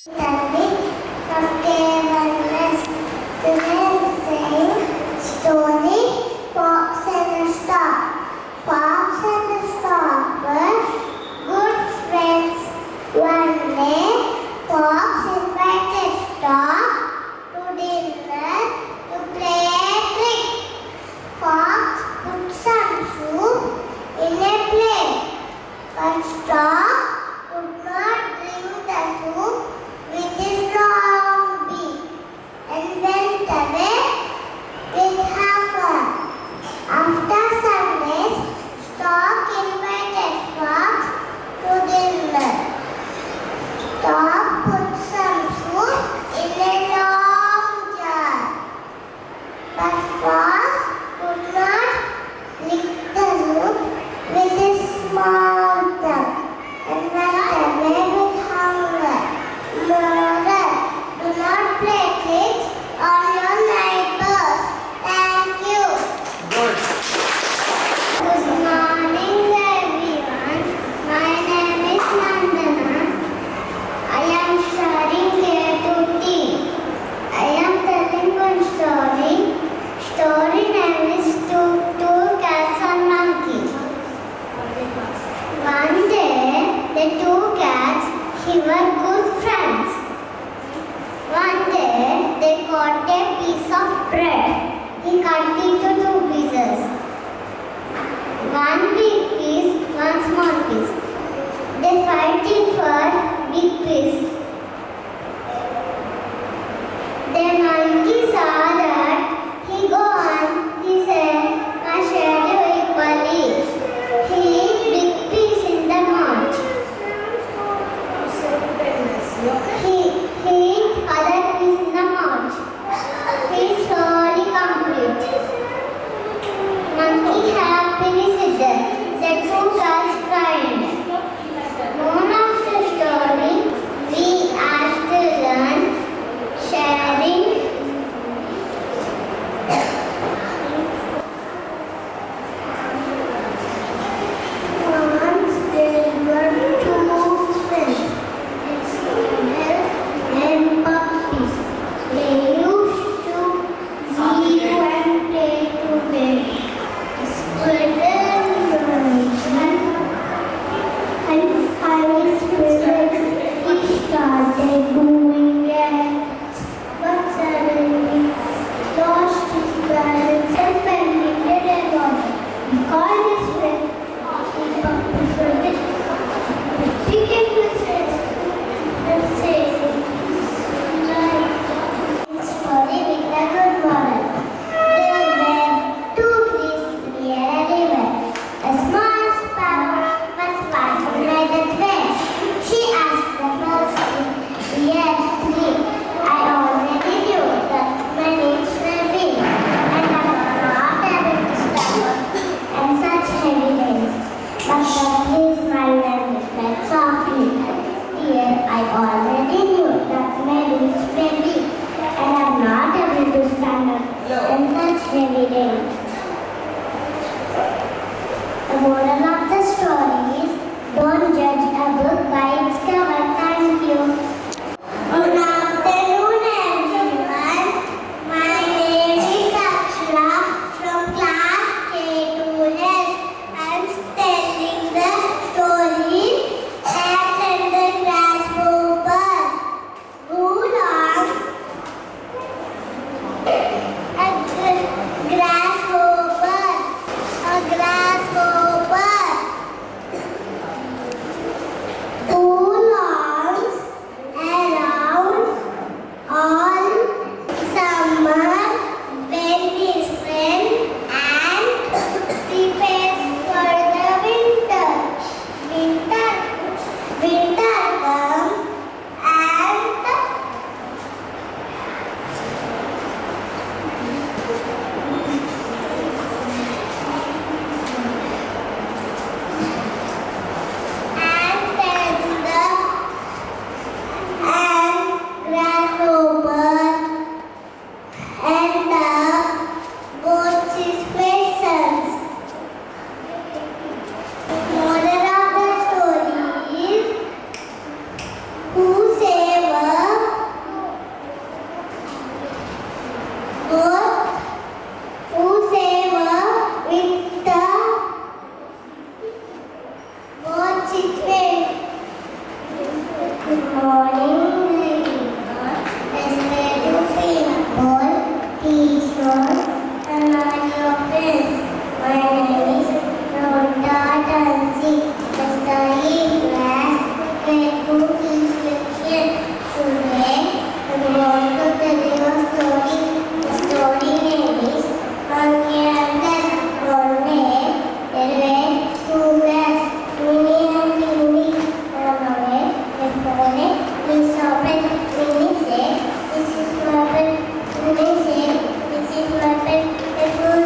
Story, Fox and the Star. Fox and the Star were good friends. One day, Fox invited Star to dinner to play a trick. Fox put some soup in a plate, but Star could not drink the soup with his long beak and went away with hunger. After some days, Stork invited Fox to dinner. Stork put some soup in a long jar, but Fox could not lick the soup with his small tongue and went away with hunger. Moral: do not play tricks on your neighbors. Thank you. Good. Good morning, everyone. My name is Nandana. I am studying K2T. I am telling one story. Story name is Two Cats and Monkey. One day, the two cats were good friends. One day, they got a piece of bread. He cut into two pieces. One big piece, one small piece. They fighting for big piece. The monkey saw that. He go on. He said, "I share you equally." He eat big piece in the mouth. He eat other piece in the mouth. He slowly complete. Monkey happily said, "The two cats cried." Moral of the story: we have to learn sharing. Once there were two friends, and puppies. They used to live and play together. And I was he started doing it, but suddenly lost his balance and fell into the water. He called his friend. The puppies were dead. He came to his rescue and said, "Story with a good moral. There were two trees near a river. A small sparrow was passing by that way. She asked the first tree, 'Yes, sit well. Good morning, everyone. Respect to people, teachers, and all your friends. My name is Guntur. I study class grade 2 instruction. Today, I want to tell you a story. The story name is Monkey and Cat. One day, there were two cats, Minnie and Minnie, ran away. Before they saw pet. Minnie said, "This is my pet." Minnie said, "This is my pet." A full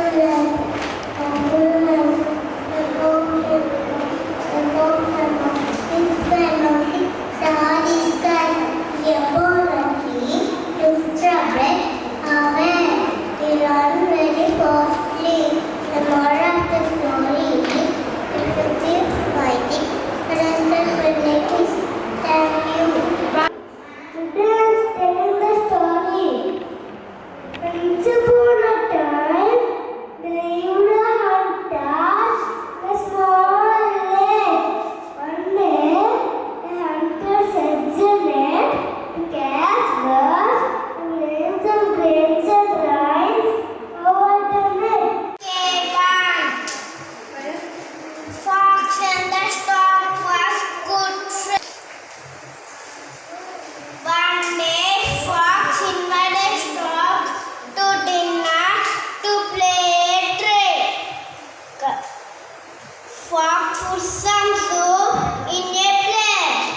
Fox put some soup in a plate.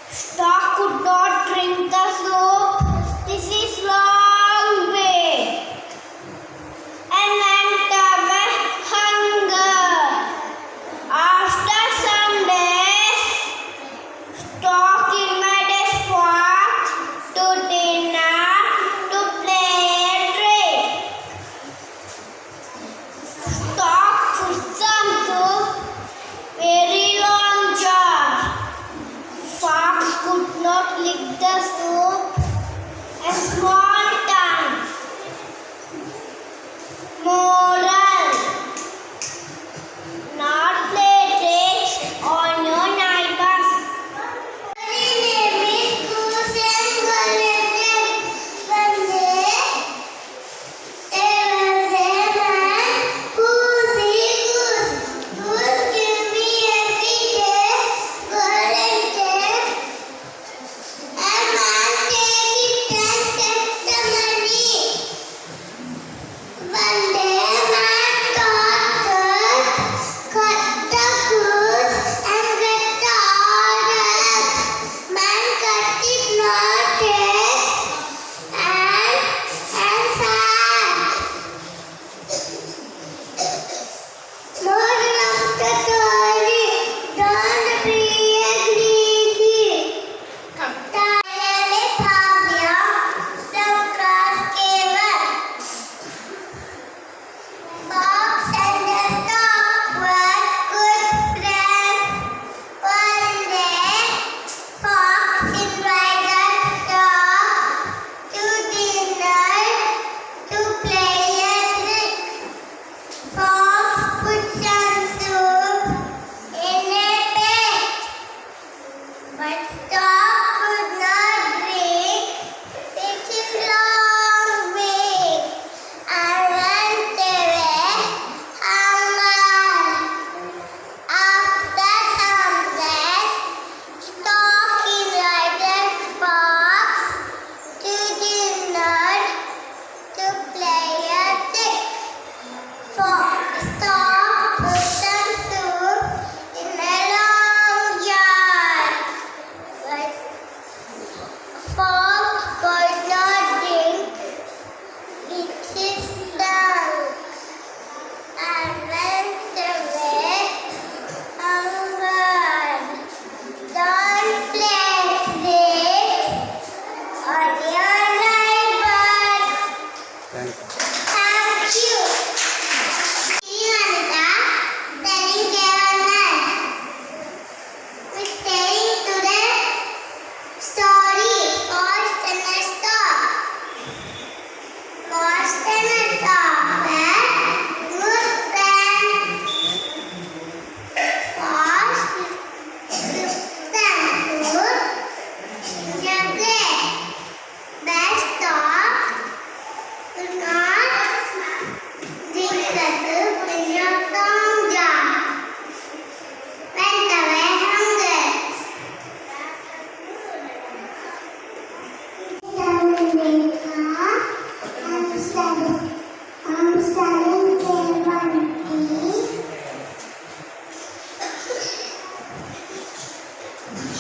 Stork could not drink the soup. This is long way. And went away hunger. After some days, Stork invited Fox to dinner to play a trick. Stork put some soup very long jar. Fox could not lick the soup. A small tongue. Moral: not play tricks on your neighbors. My name is Goose and Golden. One day, there was a man, Goosey Goose. Goose, give me every day, golden cake. A man take it and kept the money. One day, man thought that cut the goose and get the orders. Man cut it not take and sad. Moral of the story: don't be a greedy. Finally, Bhavya, some cars came up. Fox and the dog were good friends. One day, Fox invited dog to dinner to play a trick. Fox put some soup in a plate, but dog could not drink. It is long way. I went away hunger. After some days, Stork invited Fox to dinner to play a trick. Stork put some soup in a long jar, but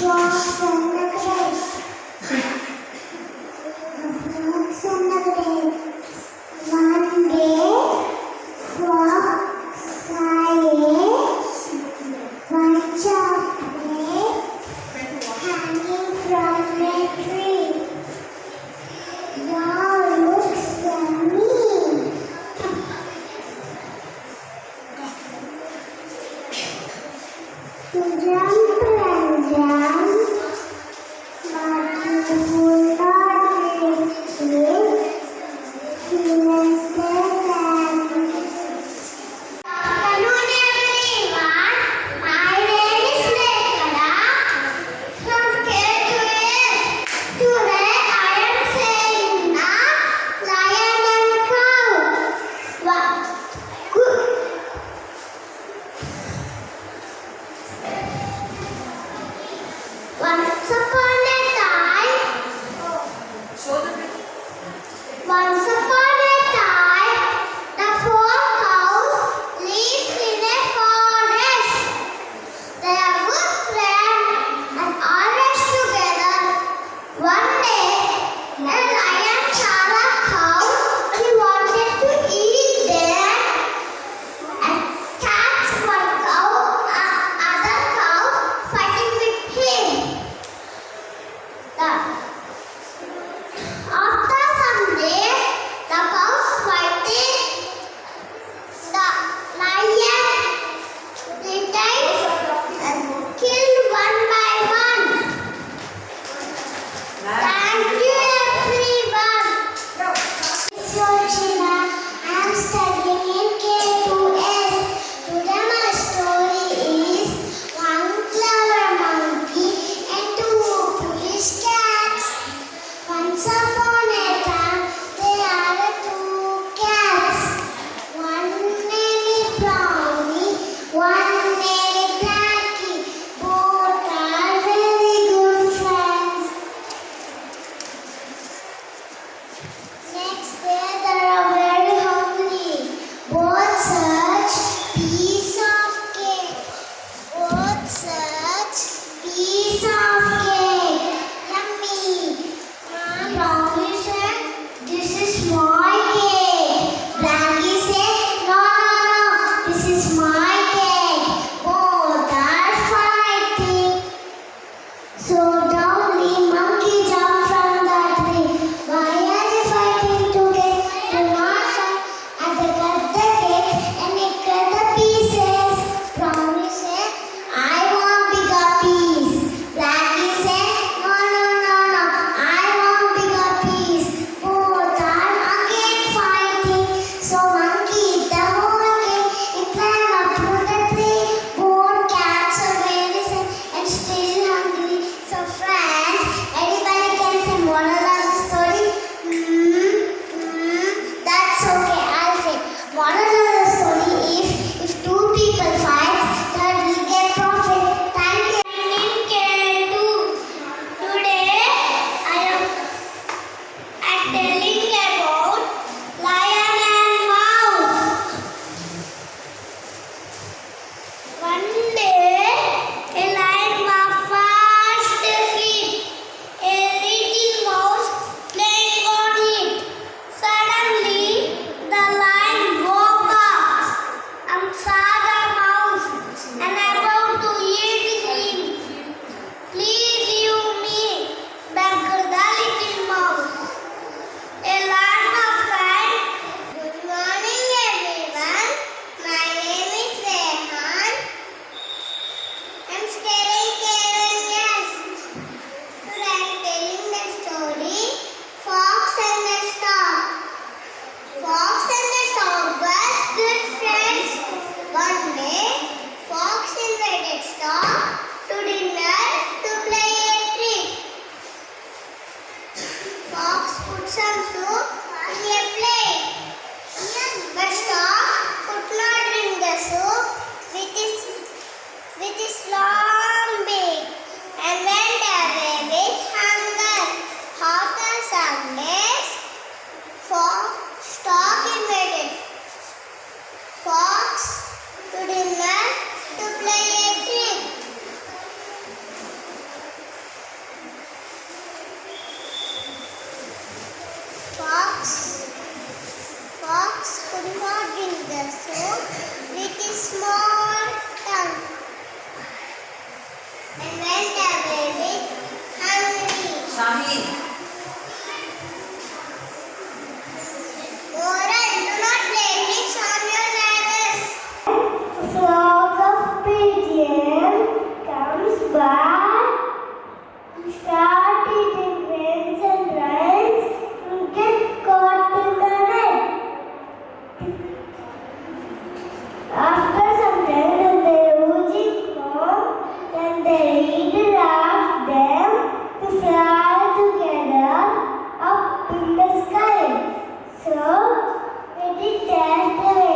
Frogs on the grape. Frogs on the grape. One day, frog saw a bunch of grapes hanging from a tree. Wow, looks yummy. To jump and jump, could not drink the soup with his small tongue and went away with hungry. Shaheen. Moral, do not play tricks on your manners. Flock of pigeons comes by, start eating grains and rice, and get caught in the net. After some time, when they reach home, then the leader asked them to fly together up in the sky. So, when it dashed away,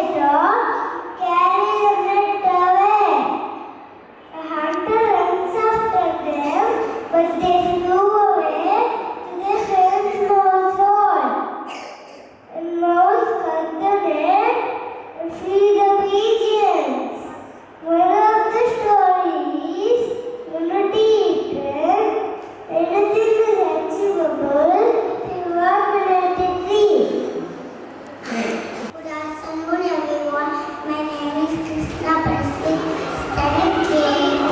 carry the net away. A hunter runs after them, but they flew away to the friend's mouse hole. And mouse cut the net and free the pigeons. Moral of the story is, do not eat it. Anything is achievable, you are connected tree. Good afternoon, everyone. My name is Krishna Prasad, studying K2.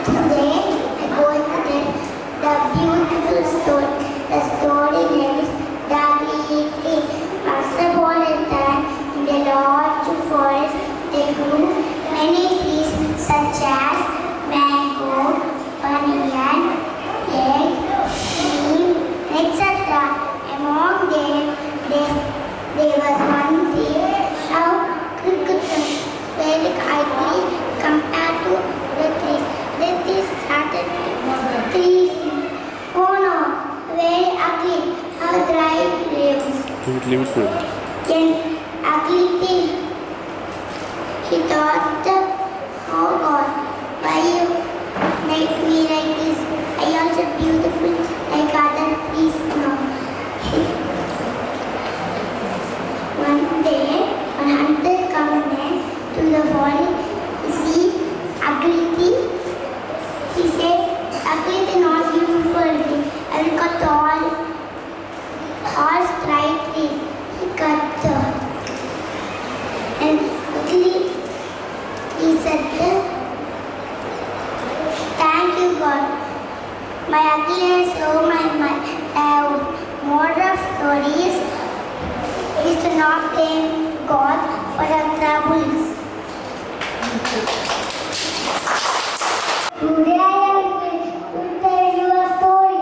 Today, I am going to tell the beautiful story. The story name is The Green Tree. Once upon a time, in the large forest, there grew many trees such as mango, banyan, teak, neem, etc. Among them, there was one tree called cricket, very ugly compared to the trees. The tree started trees. Oh no, very ugly. How dry leaves. An ugly tree. He thought, oh God, why you make me like this? I also beautiful like other trees now. One day, a hunter came to the forest to see ugly tree. He said, ugly tree not beautiful tree. I will cut all straight trees. He cut and ugly. He said, thank you God. My ugliness over my moral of stories is to not blame God for our troubles. Today I am here to tell you a story.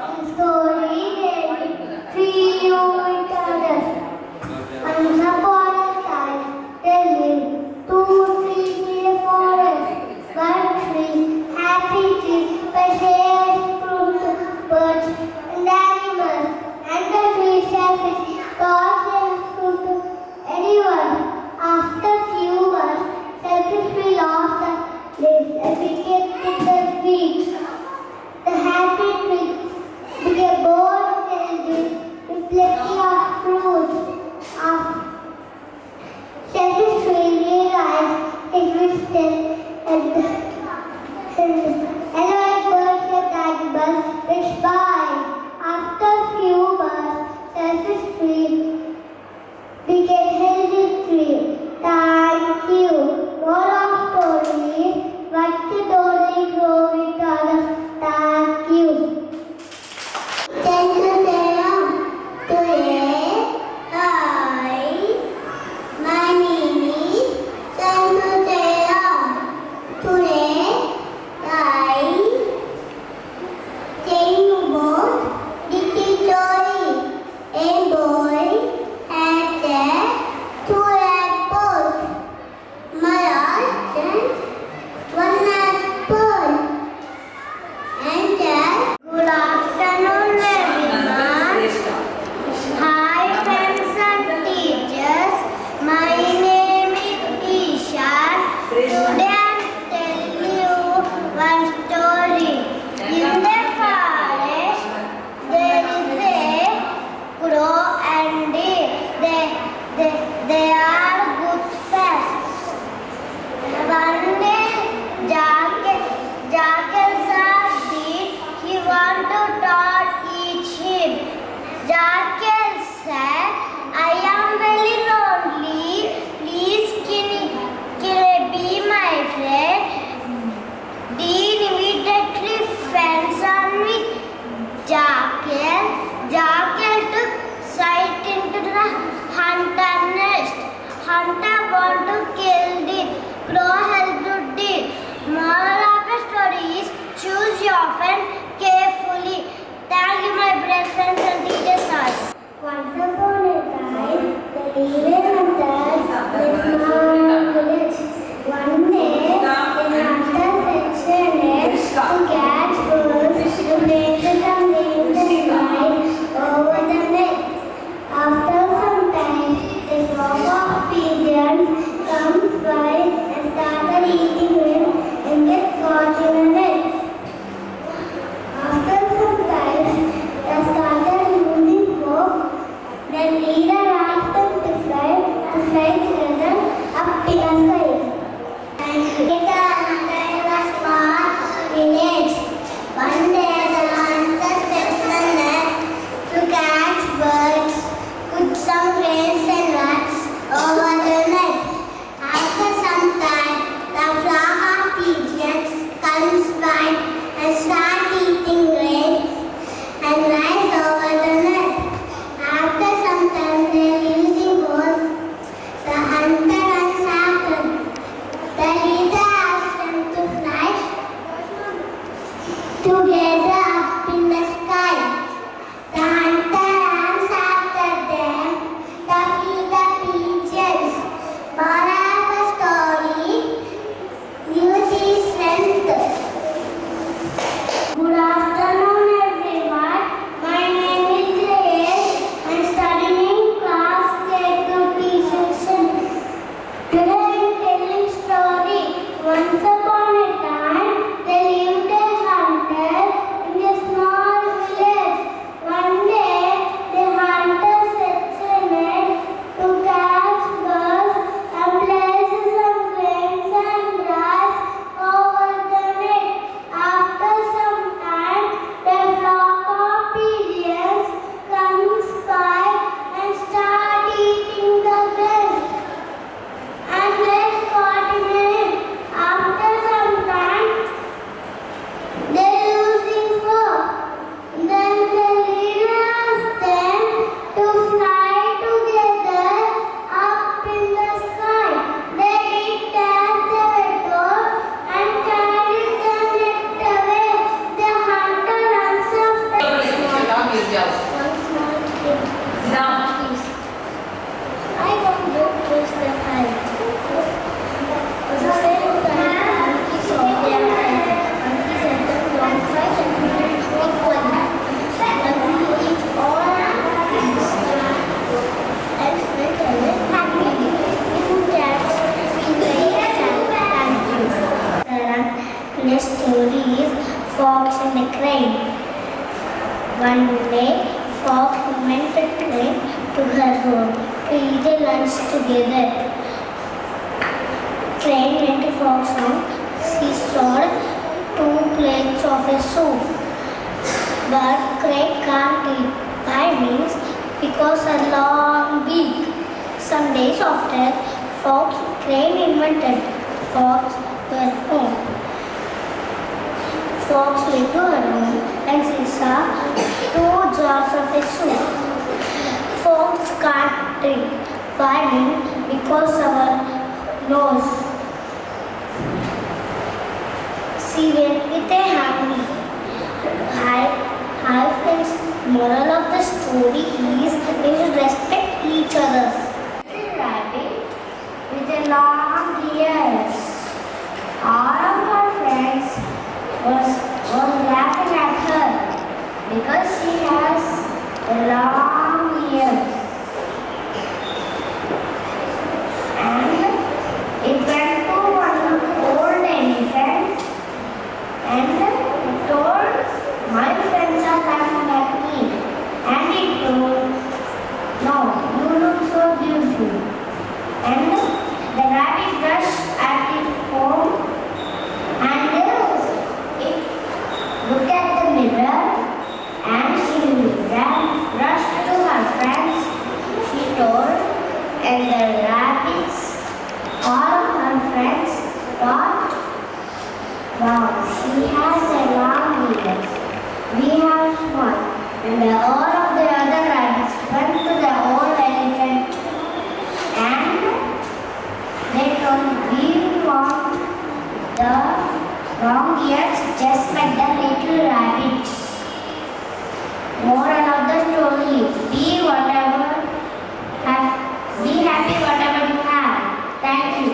The story named Three Storytellers. Once upon a time, there lived two trees in a forest. One tree, happy tree, but shares fruit, birds, and animals. And the tree selfish, God and fruit to anyone. After few months, selfishly lost the leaves and became to the together up in the sky. The hunter runs after them to kill the pigeons. Moral of the story: youth is strength. Good afternoon, everyone. My name is Jayesh. I am studying in class K2 section. Today I am telling story. Once upon a time, there lived a hunter in a small village. One day, the hunter sets a net to catch birds and places some grains and grass over the net. After some time, the flock of pigeons comes by and start eating the grains. And they caught him. After some time, they lose his flock. Then the leader asked them to fly together up in the sky. They did as they were told and carried the net away. The hunter runs after one small kid. Please. I don't go towards the height. The same time, monkey saw their height. Monkey said them don't fight and equally. Monkey eats all things and went away happily. Two cats feel very sad. Thank you. The next story is Fox and the Crane. One day, Fox went the crane to her home to eat a lunch together. Crane went to Fox's home. She saw 2 plates of a soup. But Crane can't eat. That means because a long beak. Some days after, Fox Crane invented Fox went home. Fox went to her home and she saw 2 jars of a soup. Fox can't drink. Why? Because our nose. She went with a hungry. Hi friends, moral of the story is we should respect each other. A rabbit with a long ears. All of her friends was laughing at her because she has a long ears. And it went to one old elephant and told, my friends are laughing at me. And it told, no, you look so beautiful. And the rabbit rushed at its home and it looked at the mirror and she rushed to her friends. She told, and the rabbits, all her friends, thought, wow, she has a long ears. We have one. And all of the other rabbits went to the old elephant and they told, we want the long ears just like the little rabbit. Moral of the story: be happy whatever you have. Thank you.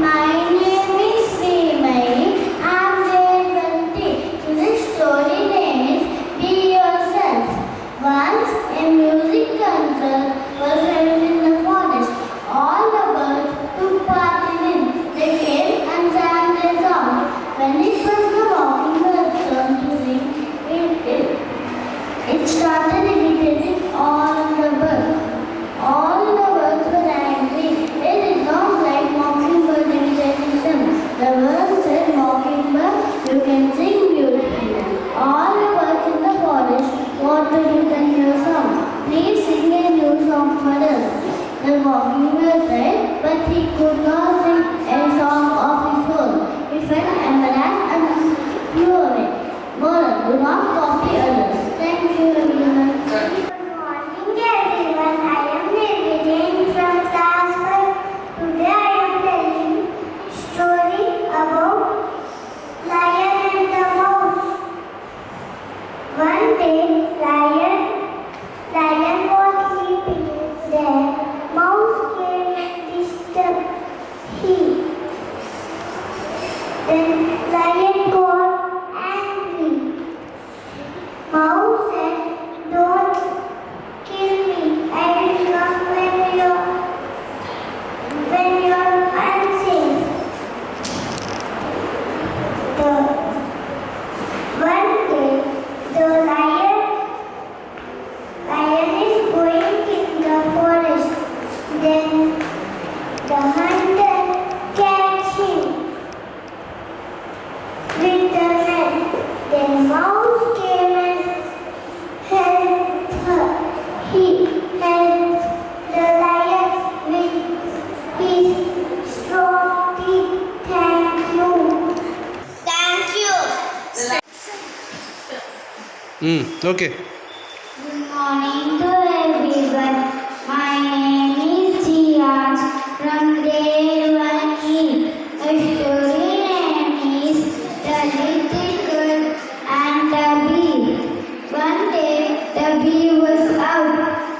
My name is Srimai. I am grade 20. This story name is Be Yourself. Once a music concert was held in the forest. All the birds took part in it. They came and sang their song. When it was the walking bird's turn to sing, it started imitating all the birds. All the birds were angry. They did not like mockingbird imitating them. The bird said, Mockingbird, you can sing beautifully. All the birds in the forest wanted you to hear a song. Please sing a new song for us. The mockingbird said, but he could not sing a song of his own. He felt embarrassed and flew away. Moral: do not copy others. Thank you, everyone. Good morning, everyone. I am Nirvijay from class 5. Today I am telling story about lion and the Okay. Good morning to everyone. My name is Jian from grade 1E. My story name is The Little Girl and the Bee. One day the bee was out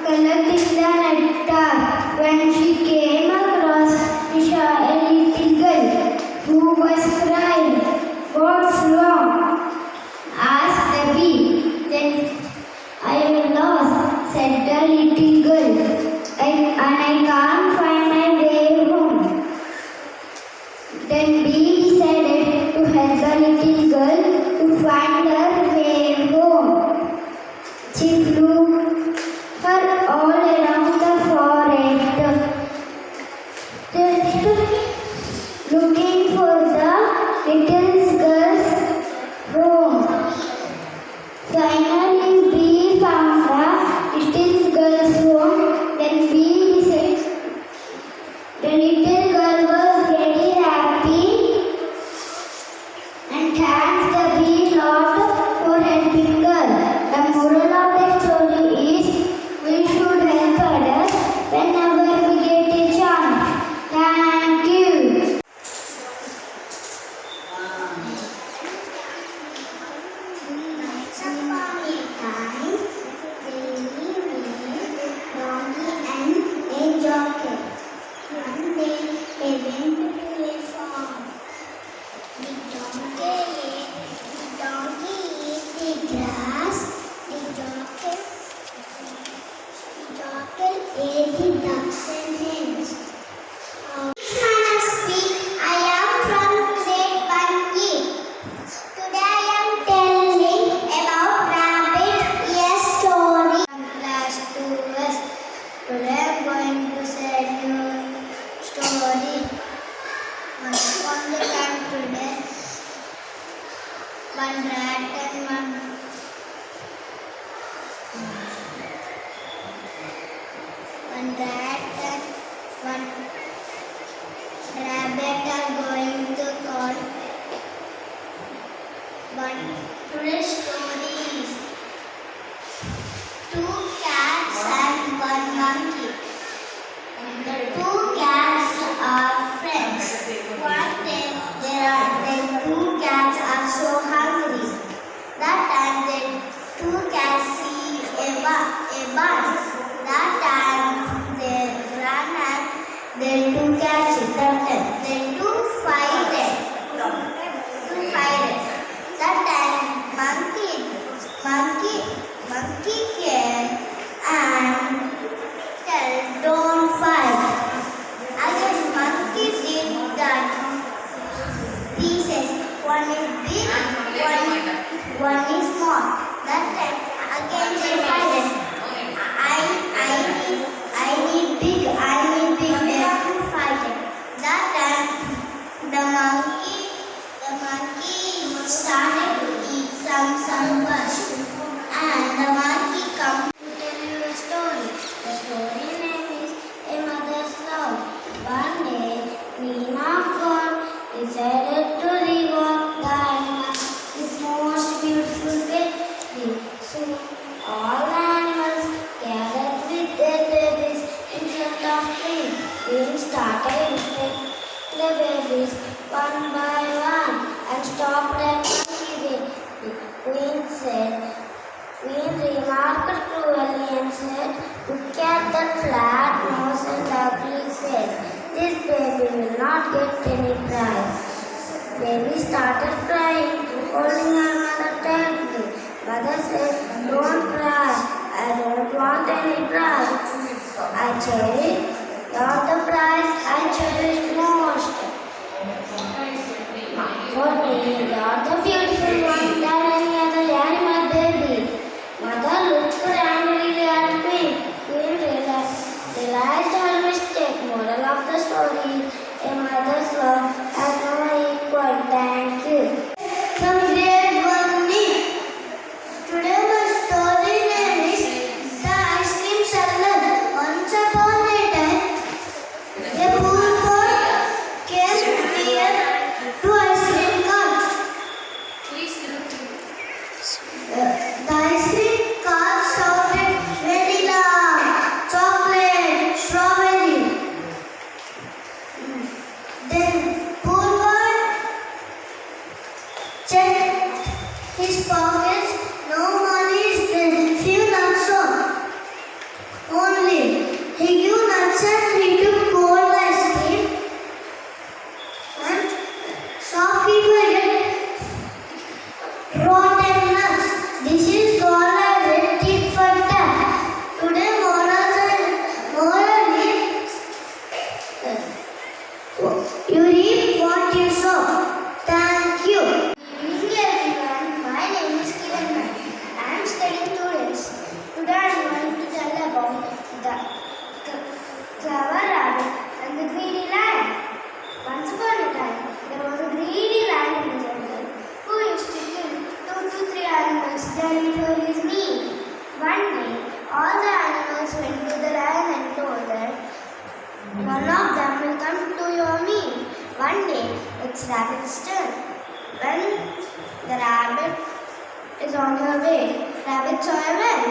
collecting the nectar. When she came across, she saw a little girl who was crying. What's wrong? Asked the bee. Then I am lost, said the little girl, and I can't find my way home. Then bee decided to help the little girl to find her way home. She flew her all around the forest, just looking for the little girl's home. Finally, bee found the little girl's home. Then bee said the little girl was very happy and thanks the bee lot for helping her. The moral of the story is we should help others whenever we get a chance. Thank you. One rat and one rabbit are going to call. Today's story is two cats and one monkey. The two cats are friends. One day the two cats are so hungry. That time the two cats see a bird. That time they ran and they two catch it. They two fighted. That time monkey came and said, "Don't fight." Again monkey did that. Pieces. One is big, one is small. That time again they fighted. I need big. They two fighting. That time the monkey started to eat some bush, and the monkey come to tell you a story. The story name is A Mother's Love. One day, Queen of God decided to reward the animals with most beautiful baby. Soon all the animals gathered with their babies in front of Queen. Queen started eating the babies one by one and stopped at monkey baby. Queen remarked cruelly and said, "Look at that flat nose and ugly face. This baby will not get any prize." Baby started crying, holding her mother tightly. Mother said, "Don't cry. I don't want any prize. I cherish. You're the prize I cherish most. For me, you're the beautiful one than any other animal baby." Mother looked angrily at Queen. Queen realized her mistake. Moral of the story: a mother's love has no equal. Thank you. From grade 1E. Today my story name is The Ice Cream Seller. Once upon a time, a poor boy came near to ice cream cart. The ice his pockets, no money is there, few nuts only. He gave nuts and he took cold ice cream and shopkeeper get rotten nuts. This is called as a tit for tat. Today morally, you reap what you sow. Thank you. Good evening everyone. My name is Kiran. I am studying students. Today I am going to tell about the clever rabbit and the greedy lion. Once upon a time, there was a greedy lion in the jungle who used to kill 2 to 3 animals daily for his meal. One day, all the animals went to the lion and told that one of them will come to your meal. One day, it's rabbit's turn. When the rabbit is on her way, rabbit saw a well.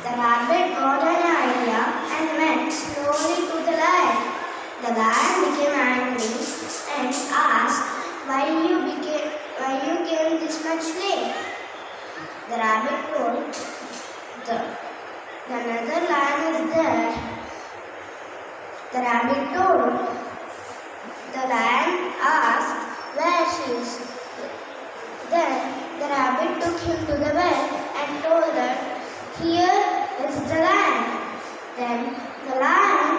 The rabbit got an idea and went slowly to the lion. The lion became angry and asked why you came this much late. The rabbit told another lion is there. The rabbit told. The lion asked where she is. Then the rabbit took him to the well and told her, here is the lion. Then the lion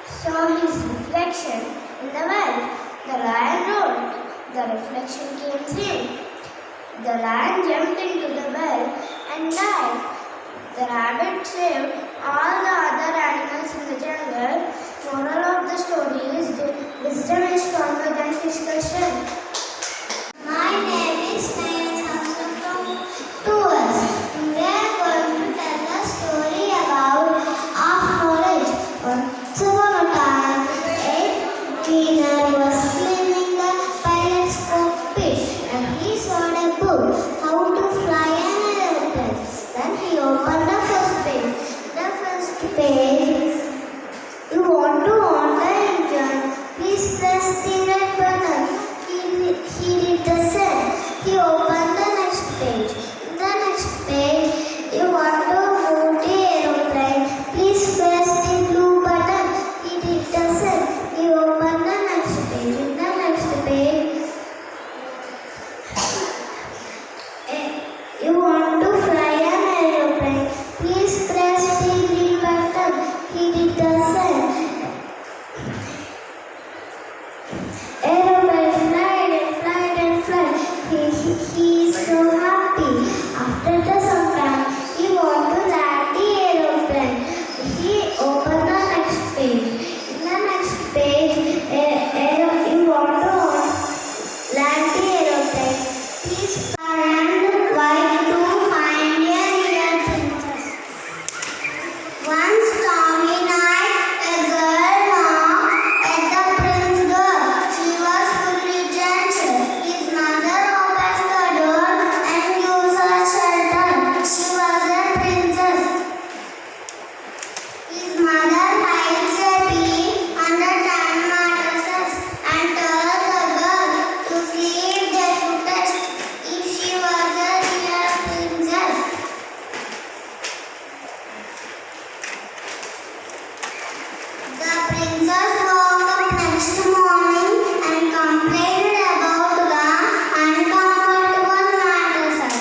saw his reflection in the well. The lion roared. The reflection came in. The lion jumped into the well and died. The rabbit saved all the other animals in the jungle. Moral of the story is wisdom is stronger than discussion. My name is Nayana from Tours. Today I am going to tell a story about half knowledge. Once upon a time, a cleaner was cleaning the pilot's cockpit and he saw a book, How to Fly an Aeroplane. Then he opened the first page. The first page, you want to on the engine, please press the red button. He did the same. He opened the next page. In the next page, you want to move the aeroplane, please press the blue button. He did the same. He opened the next page. In the next page, you want to fly an aeroplane, please press the green button. He did the same. Aeroplane flied and flied and flied. He is so happy. After the some time, he want to land the aeroplane. He opened the next page. In the next page, you want to land the aeroplane. Please and why to find a real princess. One stormy night, a girl knocked at the prince's door. She was fully gentle. His mother opens the door and gives her shelter. She was a princess. His mother hides a pea under 10 mattresses and tells the girl to sleep there to test if she was a real princess. The princess woke up next morning and complained about the uncomfortable mattresses.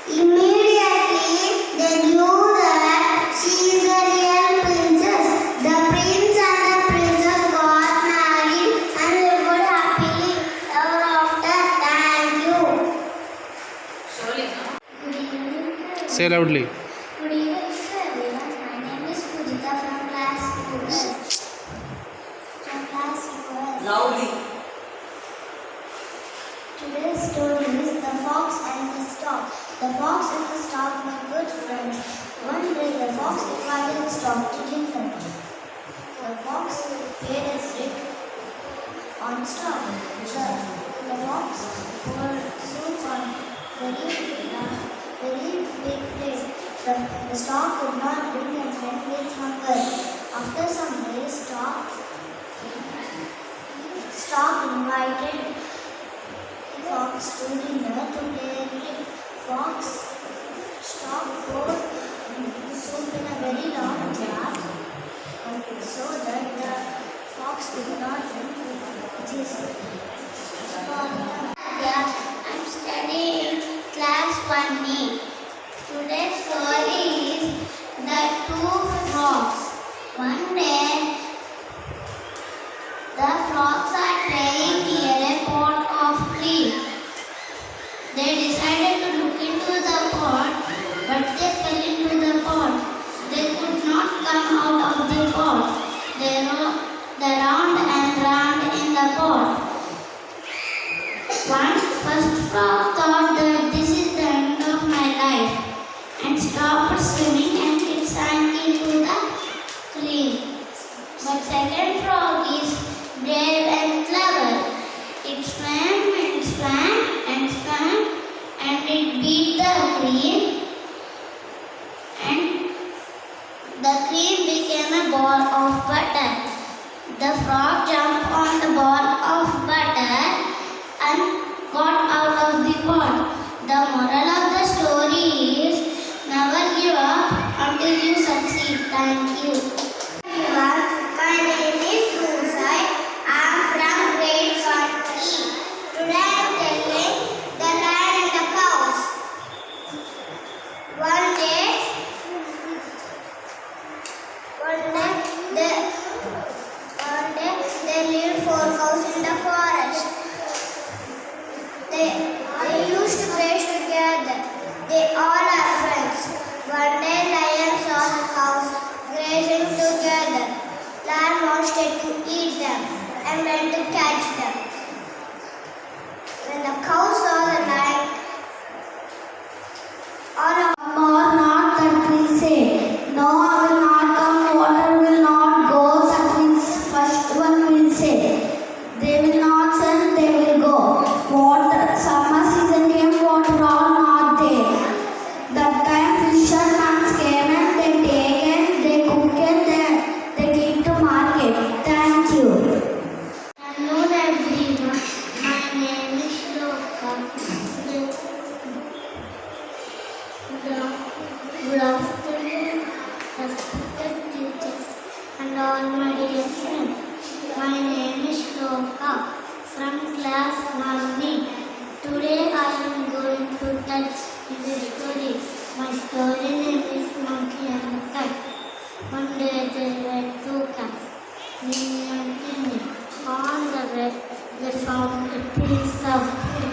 Immediately, they knew that she is a real princess. The prince and the princess got married and lived happily ever after. Thank you. Good evening. Say loudly. Good evening everyone. My name is Pujita from class 2. Loudly. Today's story is The Fox and the Stork. The fox and the stork were good friends. One day the fox invited the stork to dinner. The fox played a trick on stork. The fox poured soup on very big plate. The stork could not drink and went with hunger. After some days, Stork invited Fox to dinner to take Fox. Stork poured soup in a very long jar so that the fox did not drink it. I'm studying class 1E. Today's story is The Two Frogs. One day, the frogs are playing near a pot of cream. They decided to look into the pot, but they fell into the pot. They could not come out of the pot. They round and round in the pot. First frog thought that this is the end of my life and stopped swimming and it sank into the cream. But second frog is brave and clever. It swam and swam and swam and it beat the cream and the cream became a ball of butter. The frog jumped on the ball of butter and got out of the pot. The moral of the story is never give up until you succeed. Thank you. Everyone, my name is Guntur. I am from grade 1E. Today I am telling the lion and the cows. One day they lived 4 cows in the forest. They used to graze together. They all are friends. One day lion saw the cows grazing together. Lion wanted to eat them and went to catch them. When the cow saw the lion, all of or not, that will say, no, I will not come, water will not go, that means first one will say, they will not send, they will go. Water, summer season came, water all not there. That time fishermen came and they take and they cook and they give to market. Thank you. Hello everyone, my name is Loka. Good afternoon, respected teachers and all my dear friends. My name is Loka from class 1E. Today I am going to tell you a story. My story name is Monkey and the Cat. One day there were 2 cats, Minnie and Tinny. On the way they found a piece of bread.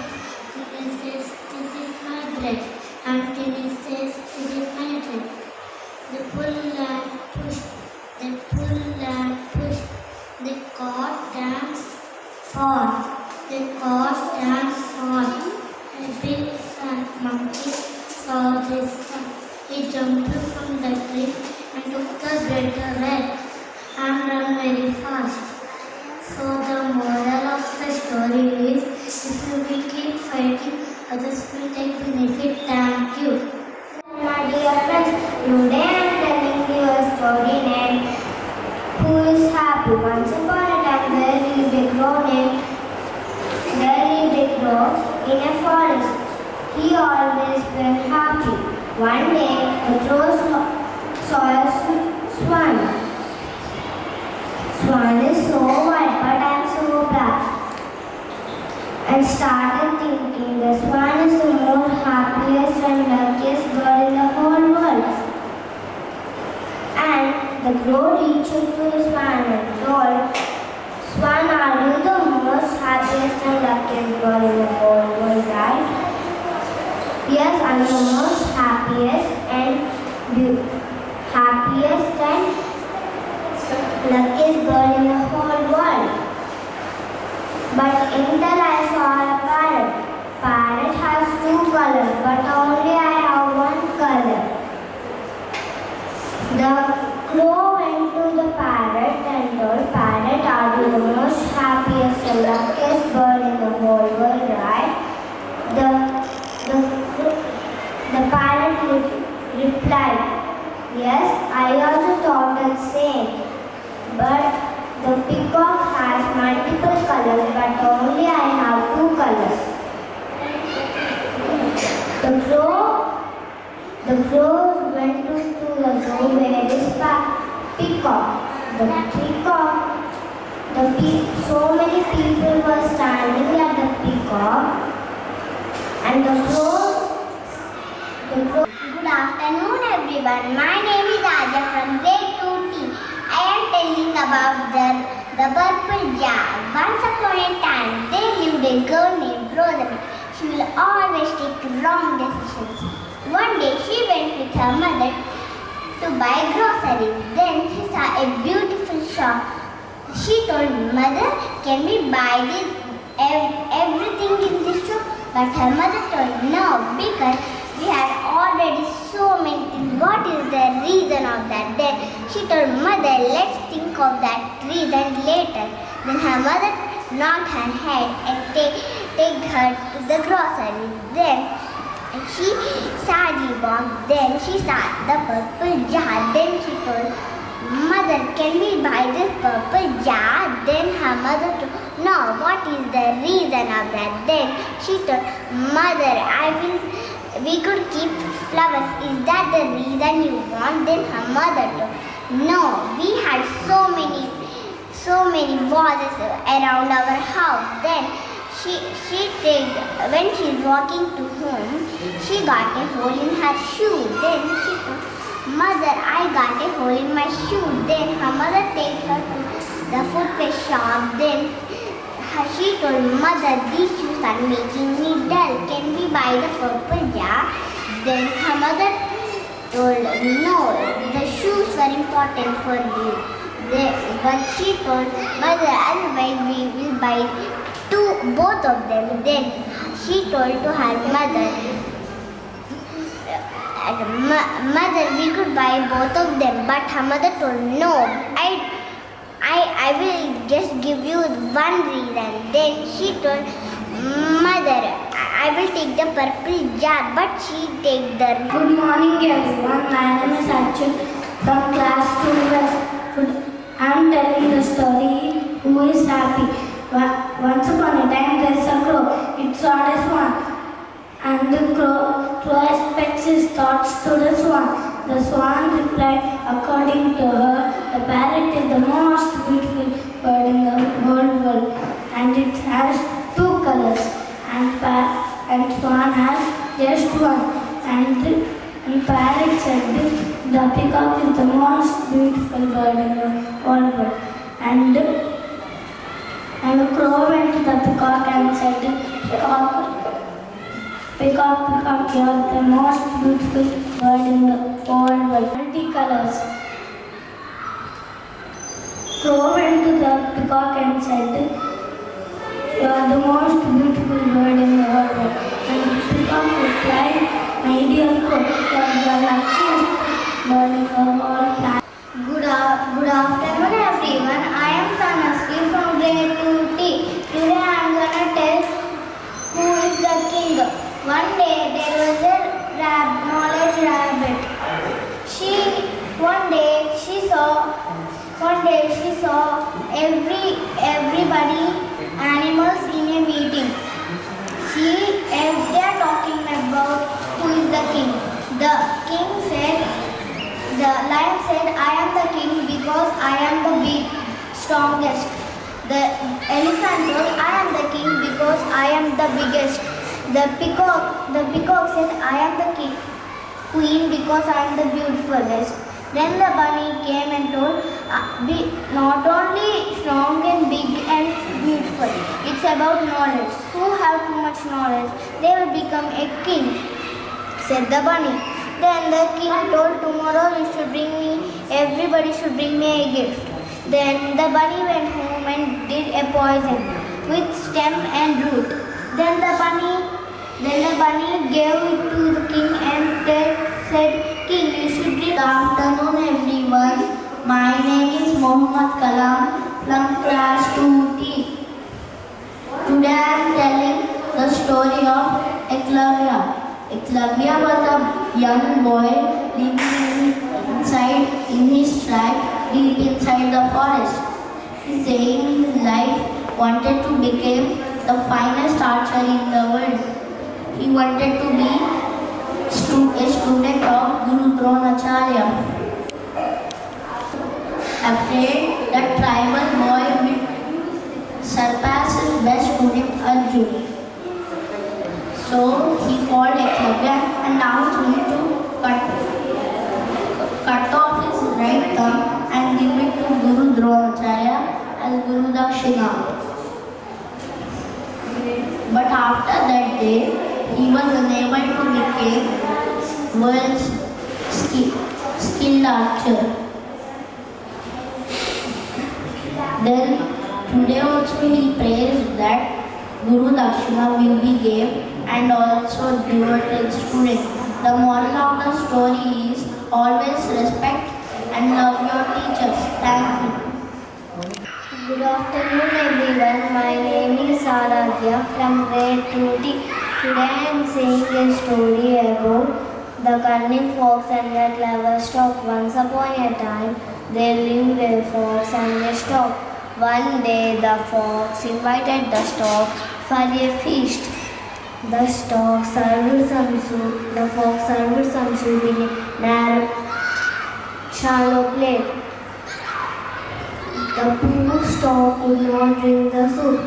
Minnie says, "This is my bread." And Tinny says, "This is my bread." They pulled and pushed. They pulled and pushed. They caught and fought. They caught and fought. A big fat monkey saw this. He jumped from the tree and took the bread red and ran very fast. So the moral of the story is, if you will keep fighting, others will take benefit. Thank you. My dear friends, today I am telling you a story named Who is Happy? Once upon a time there lived a crow in a forest. He always felt happy. One day the crow saw a swan. Swan is so white but I am so black. And started thinking the swan is the most happiest and luckiest bird in the whole world. And the crow reached to the swan and told, "Swan, are you the most happiest and luckiest bird in the whole world, right?" "Yes, I am the most happiest and luckiest bird in the whole world. But until I saw a parrot. Parrot has 2 colors, but only I have 1 color." The crow went to the parrot and told, "Parrot, are you the most happiest and luckiest bird in the whole world, right?" The parrot replied, "Yes, I also thought the same. The peacock has multiple colors, but only I have two colors. The crows went to the zoo where this peacock. So many people were standing at the peacock, and the crows. Good afternoon, everyone. My name is Aja from grade 2T. I am telling about the purple jar. Once upon a time, there lived a girl named Rosemary. She will always take wrong decisions. One day, she went with her mother to buy groceries. Then she saw a beautiful shop. She told mother, "Can we buy everything in this shop?" But her mother told no, because we had already so many things. What is the reason of that? Then she told mother, "Let's think of that reason later." Then her mother knocked her head and take her to the grocery. Then she sadly walked. Then she saw the purple jar. Then she told mother, "Can we buy this purple jar?" Then her mother told no, what is the reason of that? Then she told mother, we could keep flowers. Is that the reason you want? Then her mother told no, we had so many vases around our house. Then when she is walking to home, she got a hole in her shoe. Then she told mother, "I got a hole in my shoe." Then her mother takes her to the footwear shop. Then she told mother, "These shoes are making me dull. Can we buy the purple jar?" Then her mother told no, the shoes were important for you. But she told mother, "Otherwise we will buy both of them." Then she told to her mother, "Mother, we could buy both of them." But her mother told no, I will just give you one reason. Then she told mother, "I will take the purple jar." But she take the. Good morning, everyone. My name is Arjun from class 2 West. I am telling the story Who is Happy. Once upon a time there is a crow. It saw a swan, and the crow expressed his thoughts to the swan. The swan replied, "According to her, the parrot is the most beautiful bird in the whole world, and it has two colors, and swan has just one." And parrot said, "The peacock is the most beautiful bird in the whole world." And the crow went to the peacock and said, Peacock, you are the most beautiful bird in the whole world. Multicolors. Crow went to the peacock and said, "You are the most beautiful bird in the whole world." And the peacock replied, "My dear crow, you are the luckiest bird in the whole planet." Good afternoon, everyone. I am Tanasri from grade 2T. Today I am gonna tell who is the king. One day there was a knowledge rabbit. One day she saw everybody animals in a meeting. They are talking about who is the king. The lion said, "I am the king because I am the strongest." The elephant told, "I am the king because I am the biggest." The peacock said, "I am the queen because I am the beautifulest." Then the bunny came and told, "Be not only strong and big and beautiful, it's about knowledge. Who have too much knowledge, they will become a king," said the bunny. Then the king told, "Tomorrow everybody should bring me a gift." Then the bunny went home and did a poison with stem and root. Then the bunny gave it to the king and said, "King, you should drink." Good afternoon, everyone. My name is Mohammad Kalam from class 2T. Today I am telling the story of Eklavya. Eklavya was a young boy living in his tribe deep inside the forest. His aim in life wanted to become the finest archer in the world. He wanted to be a student of Guru Dronacharya. Afraid that tribal boy would surpass his best student Arjun. So he called a club and asked him to cut off his right thumb and give it to Guru Dronacharya as Guru Dakshina. But after that day, he was unable to become world's skilled archer. Then today also he prays that Guru Dakshina will be gave and also devoted student. The moral of the story is always respect and love your teachers. Thank you. Good afternoon everyone. My name is Aradhya from grade 2T. Today I am saying a story about the cunning fox and the clever stork. Once upon a time, there lived a fox and a stork. One day the fox invited the stork for a feast. The stork served some soup. The fox served some soup in a narrow, shallow plate. The poor stork could not drink the soup,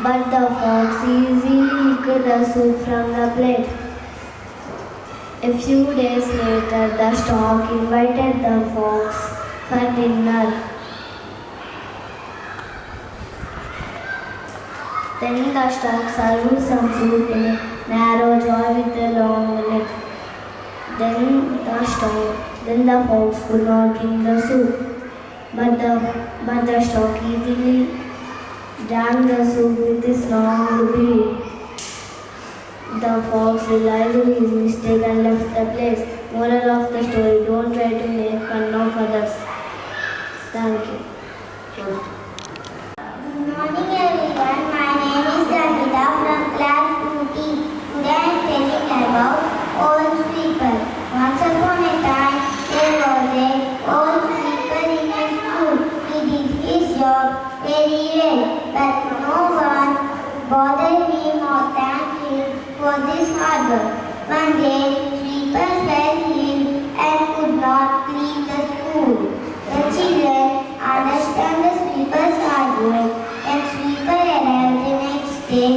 but the fox easily licked the soup from the plate. A few days later, the stork invited the fox for dinner. Then the stork served some soup in a narrow jar with a long neck. Then the fox could not drink the soup, but the stork easily drank the soup with his long beak. The fox realized his mistake and left the place. Moral of the story: don't try to make fun of others. Thank you. Good morning everyone. My name is Janita from class 2T. Today I am telling about old sweeper. Once upon a time, there was a old sweeper in a school. He did his job very well, but no one bothered him or thanked him for this hard work. One day, sweeper fell ill and could not clean the school. The children understand the sweeper's hard work. When sweeper arrived the next day,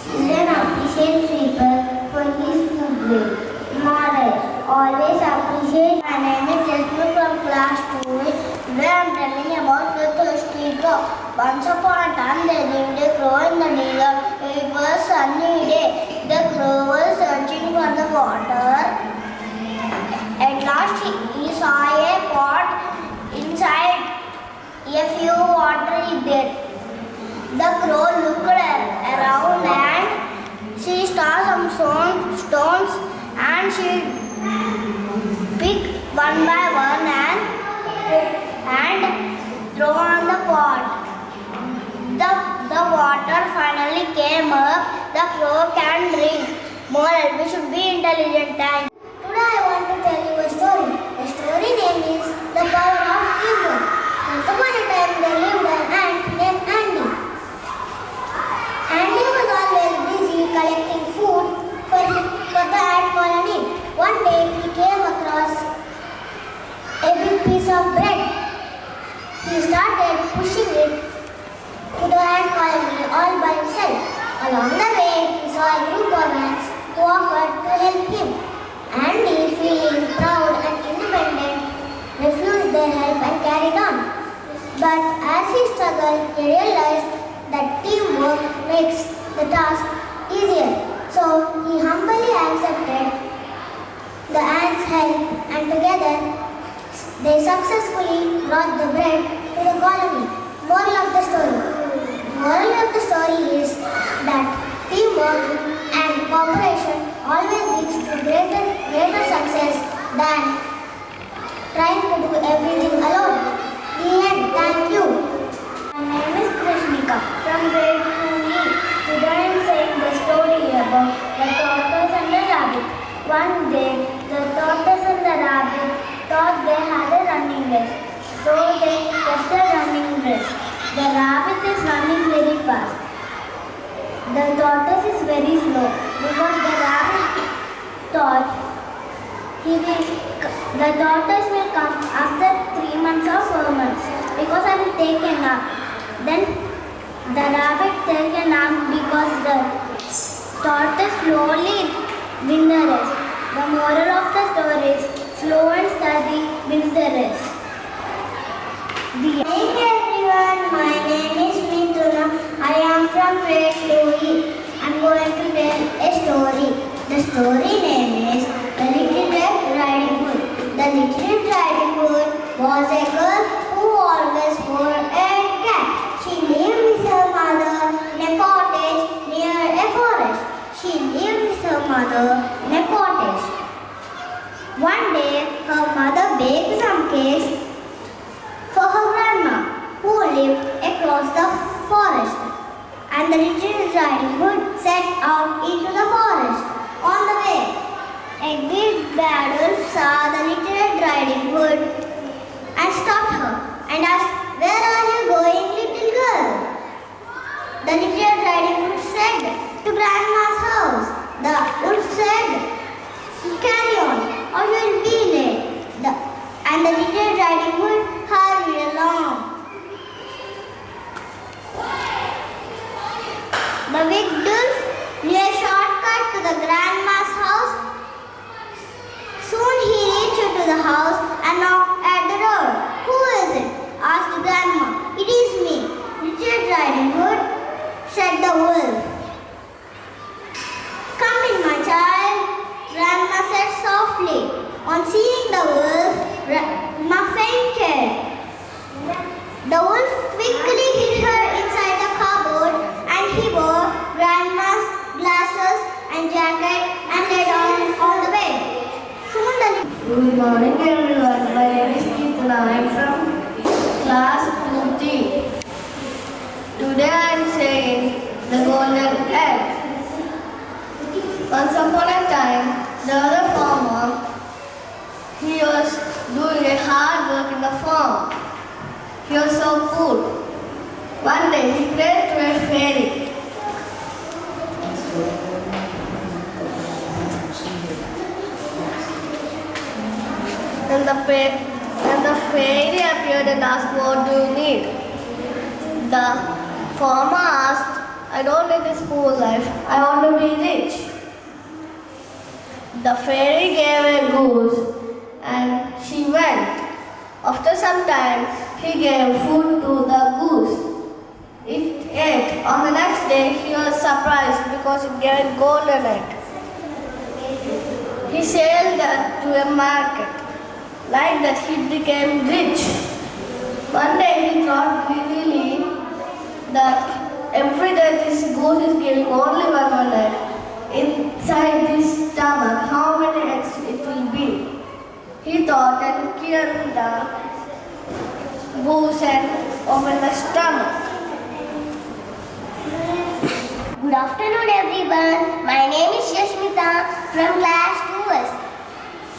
children appreciate sweeper for his good work. Moral: always appreciate. My name is Jasmine from class 2. Today I am telling about the thirsty crow. Once upon a time there lived a crow in the desert. It was sunny day. The crow was searching for the water. At last he saw a pot. Inside a few water is there. The crow looked around and she saw some stones and she picked one by one and threw on the pot. The water finally came up. The crow can drink. Moral: we should be intelligent. Today I want to tell you a story. The story name is The Power of Teamwork. Once upon a time there lived an ant named Andy. Andy was always busy collecting food for the ant colony. One day he came across a big piece of bread. He started pushing it to the ant colony all by himself. Along the way he saw a group of ants who offered to help him. Andy, feeling proud and independent, refused their help and carried on. But as he struggled, he realized that teamwork makes the task easier. So he humbly accepted the ants' help and together they successfully brought the bread to the colony. Moral of the story. Moral of the story is that teamwork and cooperation always leads to greater success than trying to do everything alone. The end. Thank you. My name is Krishnika from grade 2E. Today I am saying the story about the tortoise and the rabbit. One day, the tortoise and the rabbit thought they had a running race. So they kept the running race. The rabbit is running very fast. The tortoise is very slow because the rabbit thought the tortoise will come after 3 months or 4 months because I will take a nap. Then the rabbit take a nap because the tortoise slowly win the race. The moral of the story is slow and steady wins the race. Hey everyone, my name is Mituna. I am from grade 2E. I am going to tell a story. The story name is The Little Red Riding Hood. The Little Red Riding Hood was a girl who always wore a cap. She lived with her mother in a cottage near a forest. She lived with her mother in a cottage. One day, her mother baked some cakes for her grandma, who lived across the forest. And the Little Riding Hood set out into the forest. On the way, a big bad wolf saw the Little Red Riding Hood and stopped her and asked, "Where are you going, little girl?" The Little Red Riding Hood said, "To Grandma's house." The wolf said, "Carry on, or you will be late." And the Little Red Riding Hood hurried along. The big wolf knew a shortcut to the grandma's house. Soon he reached to the house and knocked at the door. "Who is it?" asked Grandma. "It is me, Little Riding Hood," said the wolf. "Come in, my child," Grandma said softly. On seeing the wolf, Grandma fainted. The wolf quickly hid her inside the cupboard and he wore Grandma's glasses and jacket and lay down on the bed. Soon the Good morning everyone. My name is Guntur. I am from class 2G. Today I am saying the golden egg. Once upon a time, there was a farmer. He was doing a hard work in the farm. He was so poor. One day he prayed to a fairy. Then the fairy appeared and asked, "What do you need?" The farmer asked, "I don't need this poor life. I want to be rich." The fairy gave a goose and she went. After some time, he gave food to the goose. It ate. On the next day, he was surprised because it gave a golden egg. He sailed to a market. Like that, he became rich. One day, he thought really that every day this goose is giving only one egg. Inside this stomach, how many eggs it will be? He thought and killed the goose and opened the stomach. Good afternoon everyone. My name is Yashmita from class 2S.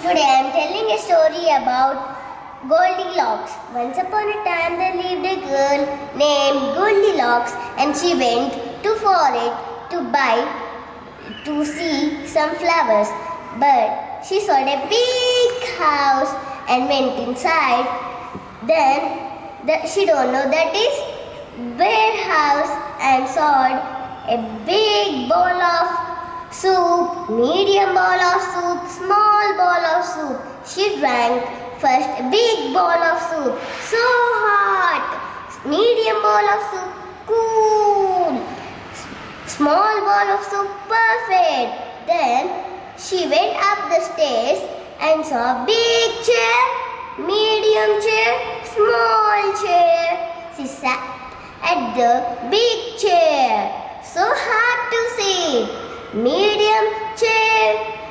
Today I am telling a story about Goldilocks. Once upon a time there lived a girl named Goldilocks and she went to forest to see some flowers. But she saw a big house and went inside. Then she don't know that is warehouse and saw a big bowl of soup, medium bowl of soup, small bowl of soup. She drank first a big bowl of soup, so hot. Medium bowl of soup, cool. Small bowl of soup, perfect. Then she went up the stairs and saw big chair, medium chair, small chair. She sat at the big chair, so hard to sit. Medium chair,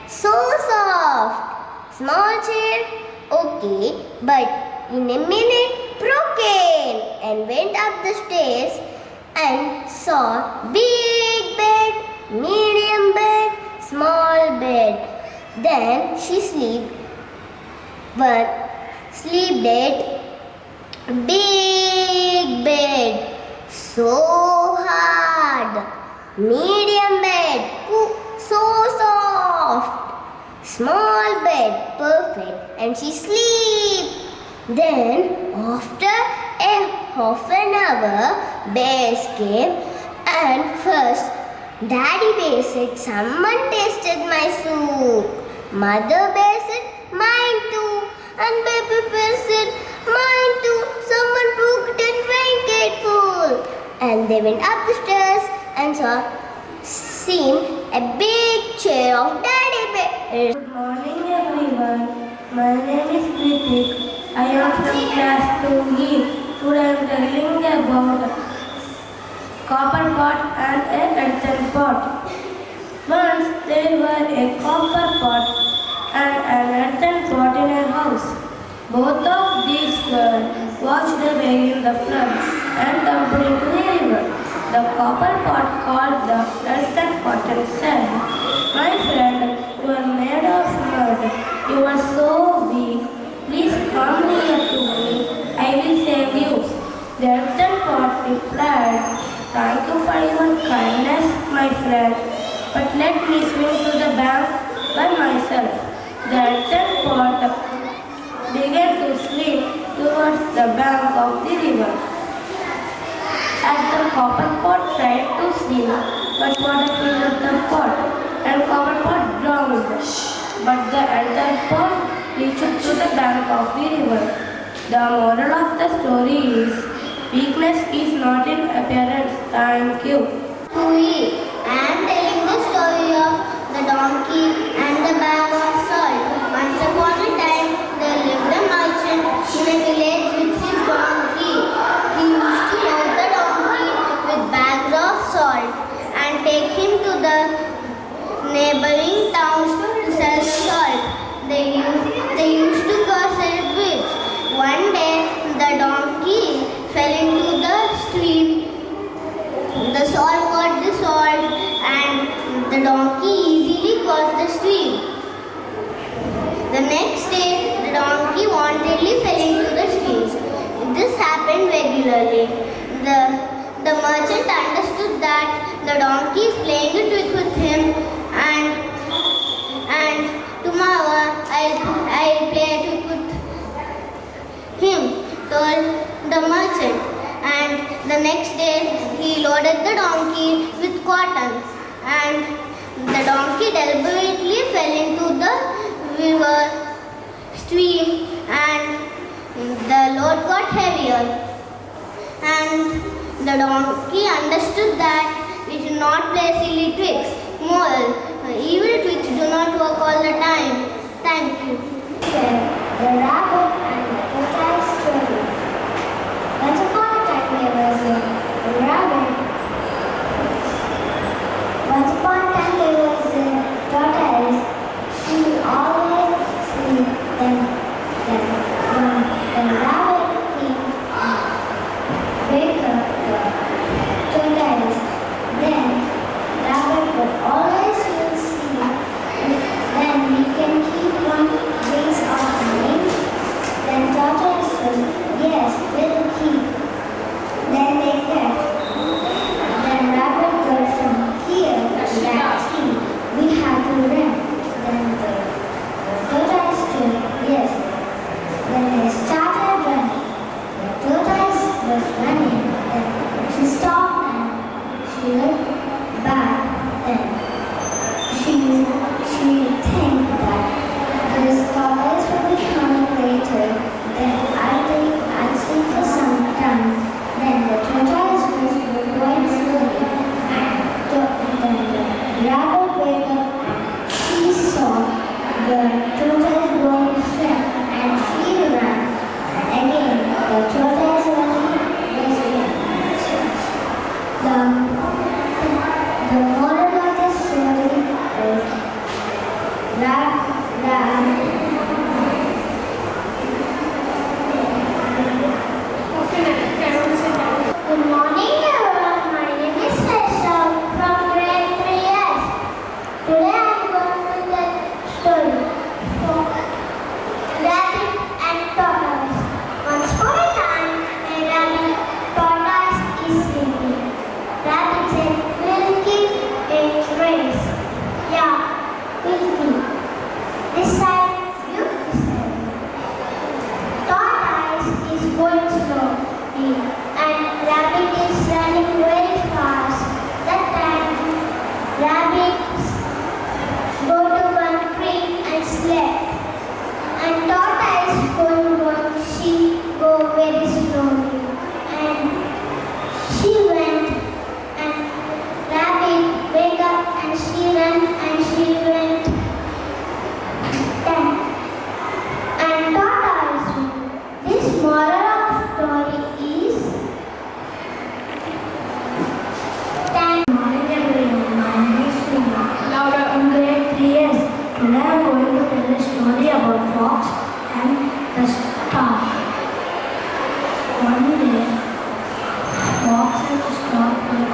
so soft. Small chair, okay, but in a minute broken, and went up the stairs and saw big bed, medium bed, small bed. Then she slept at big bed. medium bed, so soft. Small bed, perfect, and she sleeps. Then, after a half an hour, bears came, and first, Daddy bear said, "Someone tasted my soup." Mother bear said, "Mine too." And baby bear said, "Mine too. Someone cooked and drank it full." And they went up the stairs and seen a big chair of Daddy bear. Good morning everyone. My name is Kritik. I am from class 2E. Today I am telling about copper pot and a earthen pot. Once there were a copper pot and an earthen pot in a house. Both of these were washed away in the flood and dumped into the river. The copper pot called the earthen pot and said, "My friend, you are made of mud. You are so weak. Please come near to me. I will save you." The earthen pot replied, "Thank you for your kindness, my friend, but let me swim to the bank by myself." The earthen pot began to swim towards the bank of the river. As the copper pot tried to swim, but water filled up the pot, and copper pot drowned. But the earthen pot reached to the bank of the river. The moral of the story is, weakness is not in appearance. Thank you. I am telling the story of the donkey and the bag of salt. Once upon a time, there lived a merchant in a village with his donkey. He used to load the donkey with bags of salt and take him to the neighboring towns to sell the salt. They used to cross a bridge. One day, the donkey fell into the stream. The salt got dissolved and the donkey easily crossed the stream. The next day, the donkey wantedly fell into the stream. This happened regularly. The merchant understood that the donkey is playing a trick with him, and tomorrow I'll play a trick with him, told the merchant. And the next day he loaded the donkey with cotton, and the donkey deliberately fell into the river stream, and the load got heavier. And the donkey understood that we should not play silly tricks. Moral: evil tricks do not work all the time. Thank you. The rabbit and the tortoise story. Once upon a time there was a rabbit. Once upon a time there was a tortoise. She always sleep. Then when the rabbit came, wake up the tortoise. Then rabbit would always will sleep. Then we can keep one days of time. Then tortoise said, "Yes, we'll keep." Then they said, then rabbit got from here to that tree. We have to run. Then the tortoise said, "Yes." Then they started running. The tortoise was running. Then she stopped and she looked back. Then she think that this tortoise will be coming later. Then I'll sleep for some time. Then the tortoise was going slowly, and then the rabbit wake up and she saw the tortoise going straight, and she ran. And again the tortoise running was the moral of the story is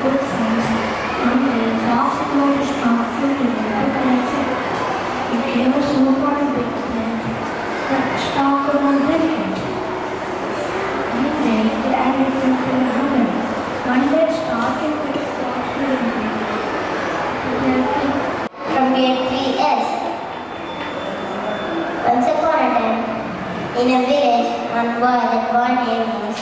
good friends. One day, fox got a stock fruit in the collection. It gave a soup on a big plate. The stock could not drink it. One day, it added it to the oven. One day, stock and the fox fruit in the From grade 3S. Once upon a time, in a village, one boy, that boy name was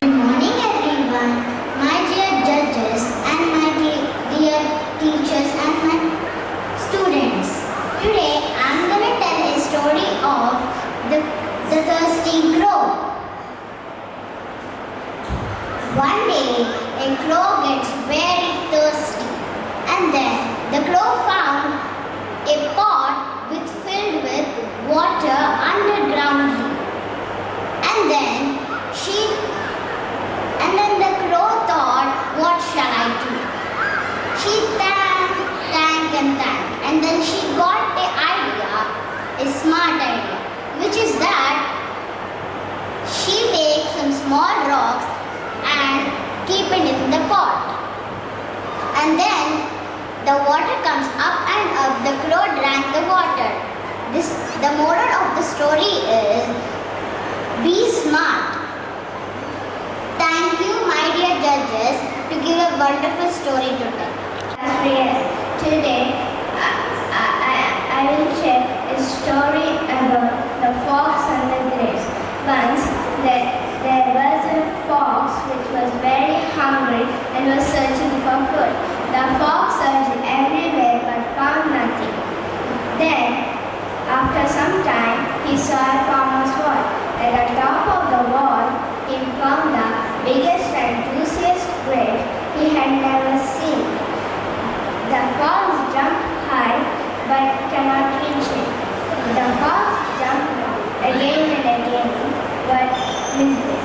Good morning everyone, my dear judges and my dear teachers and my students. Today I am going to tell a story of the thirsty crow. One day a crow gets very thirsty and then the crow found a pot filled with water underground. And then the crow thought, what shall I do? She thanked and then she got the idea, a smart idea, which is that she takes some small rocks and keep it in the pot. And then the water comes up and up, the crow drank the water. The moral of the story is, be smart. Thank you, my dear judges, to give a wonderful story today. Today, I will share a story about the fox and the grapes. Once, there was a fox which was very hungry and was searching for food. The fox searched everywhere but found nothing. Then, after some time, he saw a farmer's wall. At the top of the wall, he found the biggest and juiciest grape he had never seen. The fox jumped high but cannot reach it. The fox jumped again and again but missed it.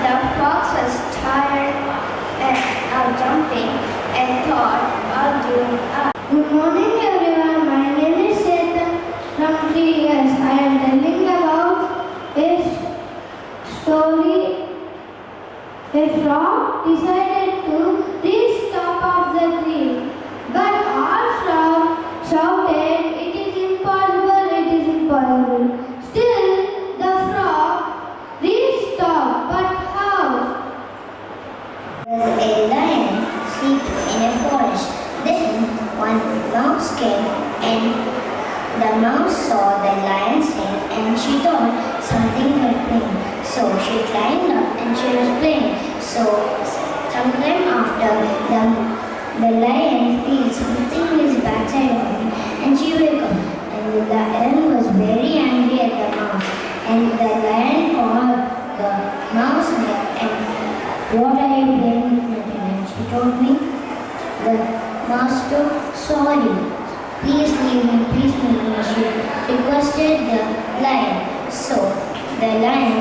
The fox was tired of jumping and thought of giving up. Good morning everyone, my name is Chetan from 3 years. I am telling about a story. A frog decided to reach top of the tree, but all frogs shouted, "It is impossible, it is impossible." Still, the frog reached top, but how? There was a lion sleeping in a forest. Then one mouse came and the mouse saw the lion's head and she thought something was playing. So she climbed up and she was playing. So sometime after, the lion feels something in his backside of him and she wakes up. And the lion was very angry at the mouse. And the lion called the mouse and, "What are you playing with me?" And she told me, "The master, sorry. Please leave me, please leave me." She requested the lion. So the lion,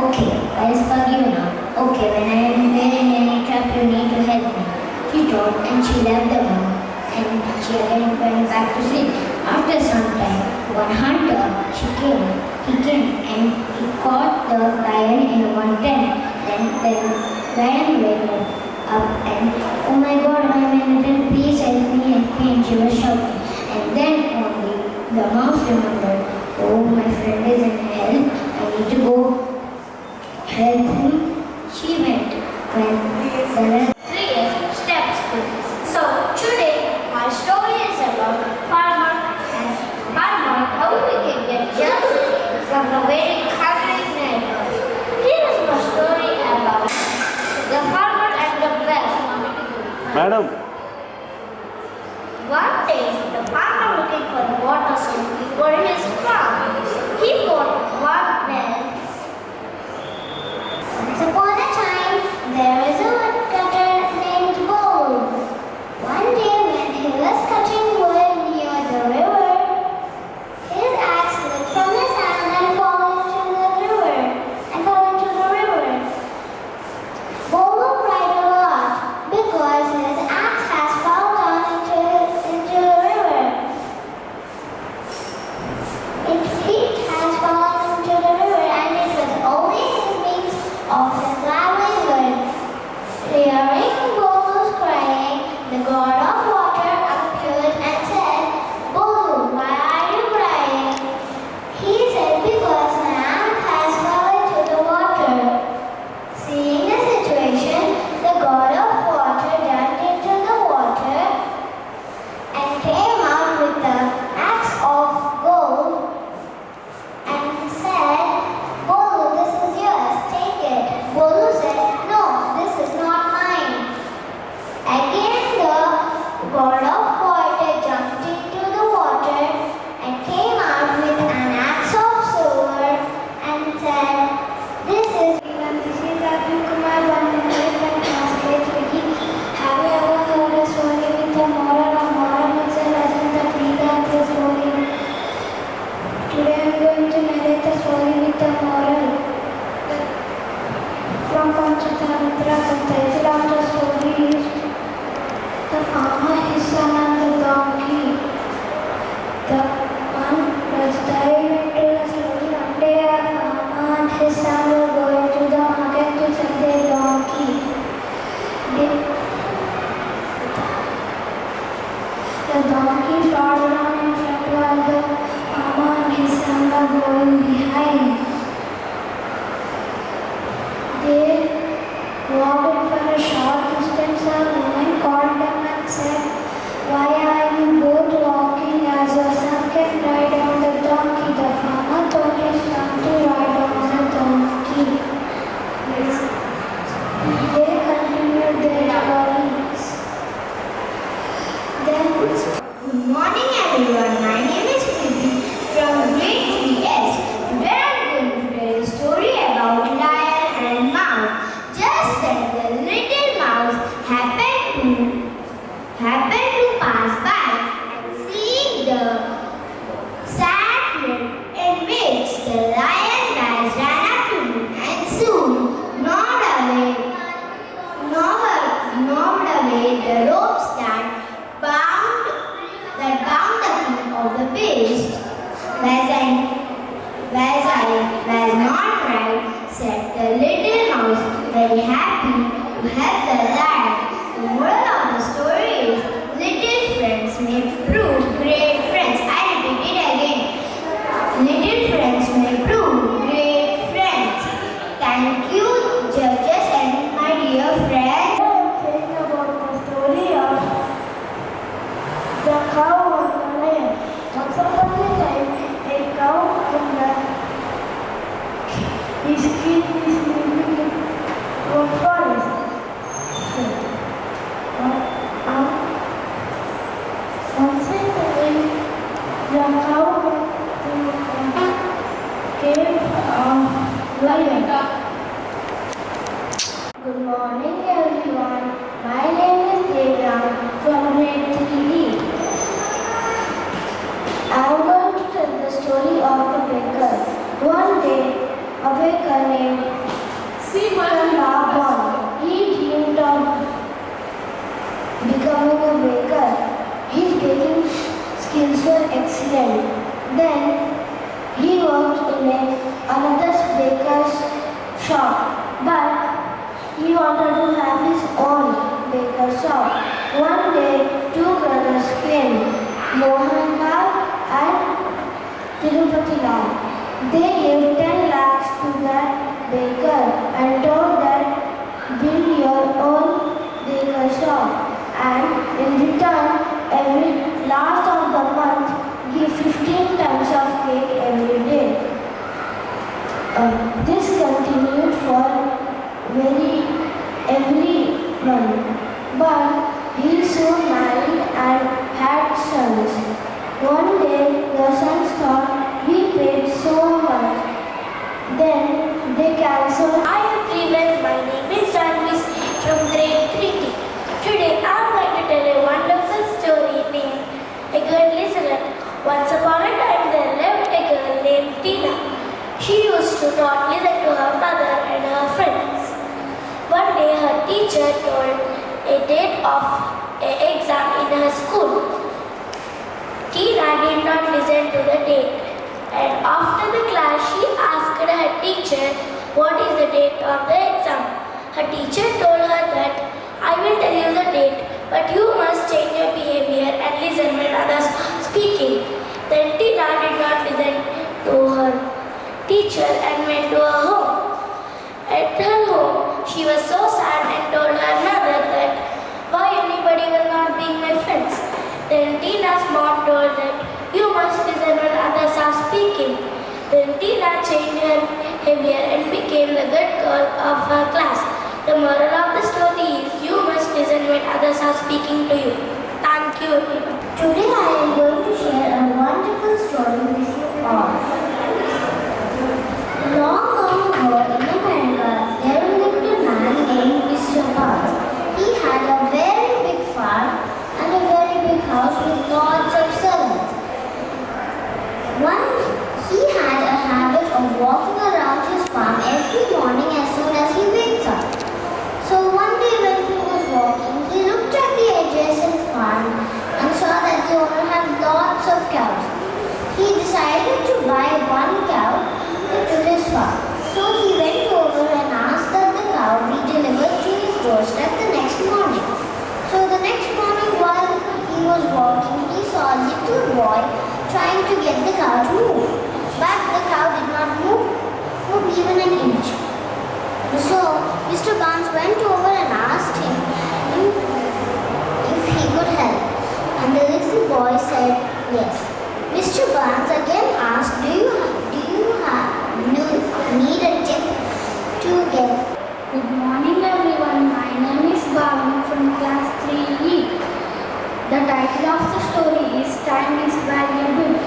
"Okay, I forgive you now. Okay, when I am there in any trap, you need to help me." She told and she left the room and she again went back to sleep. After some time, one hunter, he came and he caught the lion in one tent. Then the lion went up and, "Oh my God, I am in a tent, please help me," and she was shouting. And then only the mouse remembered, "Oh, my friend is in hell, I need to go help him." She went when the next 3 years steps. So today my story is about farmer and how we can get justice from the very hungry neighbors. Here is my story about the farmer and the well. Madam. One day, the farmer looking for water for his farm. He bought one well. Once upon a time, there is a woodcutter named Gold. One day, when he was cutting wood near the river, his axe slipped from his hand and fell into the river. Gold cried a lot because his axe has fallen down into The god of water appeared and said, Bolu, why are you crying? He said, because my aunt has fallen to the water. Seeing the situation, the god of water jumped into the water and came out with an axe of gold and said, Bolu, this is yours, take it. Bolu said, no, this is not mine. Again the god of water jumped into the water and came out with an axe of silver and said, this is Kumar Have you ever heard a story with a moral? A moral is a lesson that we learn through story. Today I am going to narrate a story with a moral. From Panchatantra, the title of the story is The Farmer, His Son and the Donkey. The one was diving into the story. One day a farmer and his son were going to the market to sell their donkey. The donkey trotted on in front while the farmer and his son were going behind. They walked for a short distance. A woman called them and said, why are you both walking as your son can ride on the donkey? The farmer told his son to ride on the donkey. They continued their journeys. Good morning everyone, my name is Phoebe from grade 3S. Today I am going to tell a story about lion and mouse. Just then the little mouse happened to pass by and seeing the sad look in which the lion's eyes ran up to him and soon gnawed away the ropes that bound the king of the beast. Was I not right, said the little mouse, very happy to help the lion. The moral of the story is, little friends may prove great friends. I repeat it again. Little friends may prove great friends. Thank you, judges and my dear friends. I am saying about the story of the cow and the lion. Once upon a time, a cow and his king is living in a forest. Once a time, the cow went to a cave of lion. Good morning everyone. My name is Devyam from grade 3D. I am going to tell the story of the baker. One day, a baker named Simon born. He dreamed of becoming a baker. His baking skills were excellent. Then he worked in another baker's shop, but he wanted to have his own baker's shop. One day, two brothers came, Mohanlal and Tirupati Lal. They gave 10 lakhs to that baker and told that build your own baker shop, and in return every last of the month give 15 tons of cake every day. This continued for every month, but he soon married and had sons. One day the sons thought he paid so much. Then they cancelled. Hi everyone, my name is Janvis from grade 3D. Today I am going to tell a wonderful story named A Good Listener. Once upon a time there lived a girl named Tina. She used to not listen to her mother and her friends. One day her teacher told a date of an exam in her school. Tina did not listen to the date, and after the class she asked her teacher what is the date of the exam. Her teacher told her that I will tell you the date but you must change your behavior and listen when others are speaking. Then Tina did not listen to her teacher and went to her home. At her home, she was so sad and told her mother that why anybody was not being my friends. Then Tina's mom told that you must listen when others are speaking. Then Tina changed her behavior and became the good girl of her class. The moral of the story is you must listen when others are speaking to you. Thank you. Today I am going to share a wonderful story with you all. Long ago in America, there lived a man named Mr. Barnes. He had a very big farm and a very big house with lots of servants. He had a habit of walking around his farm every morning as soon as he wakes up. So one day when he was walking, he looked at the adjacent farm and saw that the owner had lots of cows. He decided to buy one cow to his farm. So he went over and asked that the cow be delivered to his doorstep the next morning. So the next morning while he was walking, he saw a little boy trying to get the cow to move. But the cow did not move even an inch. So Mr. Barnes went over and asked him if he could help. And the little boy said yes. Mr. Barnes again asked, do you need a tip to get? Good morning everyone. My name is Bhavani from class 3E. The title of the story is Time is Valuable.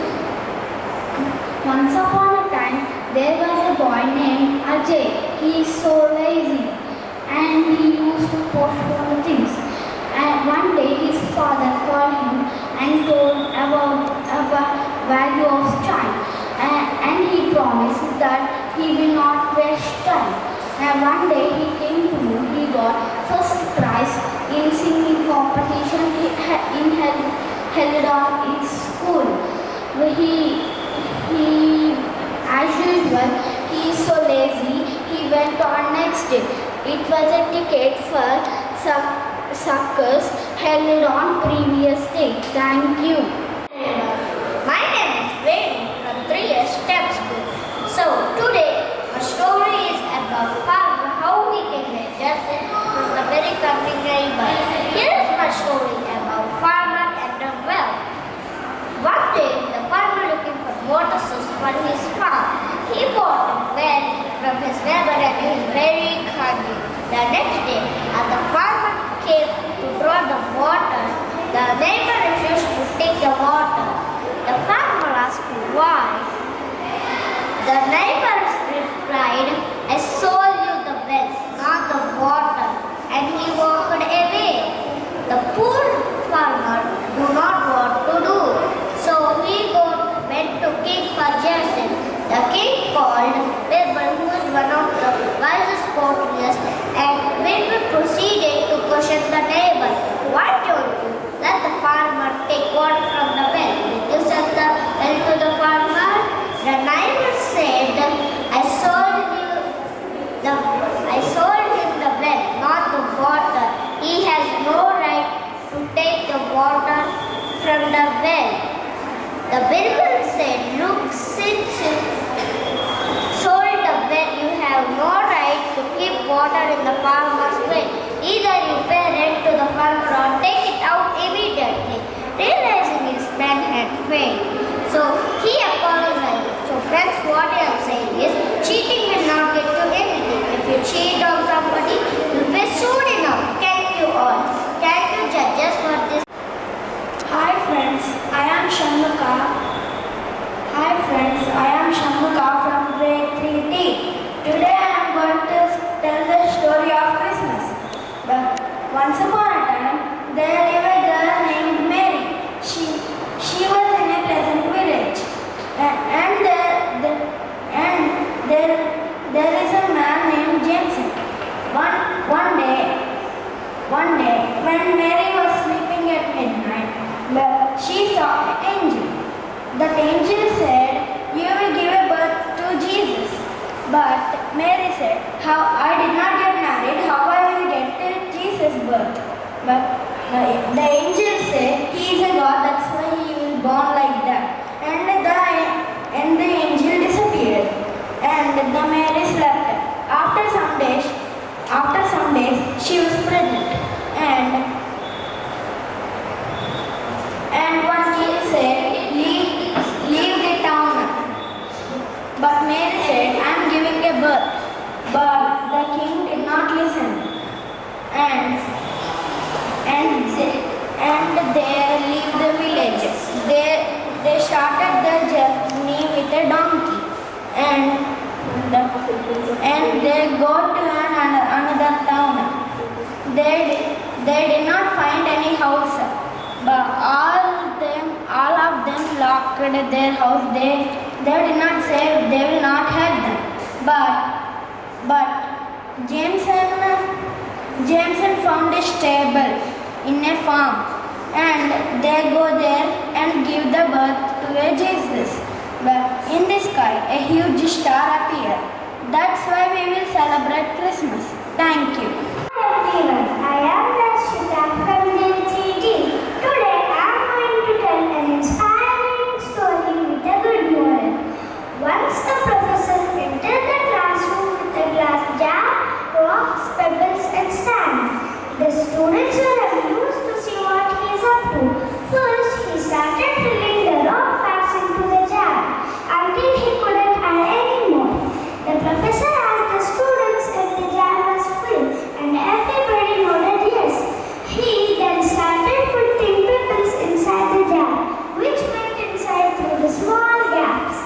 Once upon a time, there was a boy named Ajay. He is so lazy and he used to postpone things. And one day his father called him and told about the value of time. And he promised that he will not waste time. And one day he came to me, he got first prize in singing competition held on in school. As usual, he is so lazy, he went on next day. It was a ticket for circus held on previous day. Thank you. My name is Venu from 3 Steps School. So today my story is about how we can get justice from the very coming neighbor. Here is my story about farmer and the well. One day the farmer looking for water source for his farm. He bought a well from his neighbor and he was very hungry. The next day as the farmer came to draw the water, the neighbor refused to take the water. The farmer asked why. The neighbor replied, I sold you the well, not the water, and he walked away. The poor farmer do not want to do, so he went to king for justice. The king called Birbal, who was one of the wisest courtiers, and Birbal proceeded to question the neighbor. Why don't you let the farmer take water from the well? Did you sell the well to the farmer? The neighbor said, I sold him the well, not the water. He has no right to take the water from the well. The Birbal said, look, since you sold the well, you have no right to keep water in the farmer's well. Either you pay rent to the farmer or take it out immediately. Realizing his plan had failed, so he apologized. So friends, what I am saying is, cheating will not get you anything. If you cheat on somebody, you will pay soon enough. Thank you all. Thank you judges for this. Hi friends, I am Shanmuka. From grade 3D. Today I am going to tell the story of Christmas. But once upon a time, there lived a girl named Mary. She was in a pleasant village. And there is a man named Jameson. One day, when Mary was sleeping at midnight, she saw an angel. That angel said, you will give a birth to Jesus. But Mary said, I did not get married, how I will get to Jesus' birth? But reason. And they leave the village. They started their journey with a donkey, and they go to another town. They did not find any house, but all of them locked their house. They did not say they will not help them. But Jameson found a stable in a farm, and they go there and give the birth to a Jesus. But in the sky, a huge star appeared. That's why we will celebrate Christmas. Thank you. Hi everyone, I am Rashida from JGT. Today I am going to tell an inspiring story with a good moral. Once the professor entered the classroom with a glass jar, rocks, pebbles and sand. The students were amused to see what he is up to. First, he started filling the rock facts into the jar until he couldn't add any more. The professor asked the students if the jar was full, and everybody nodded yes. He then started putting pebbles inside the jar, which went inside through the small gaps.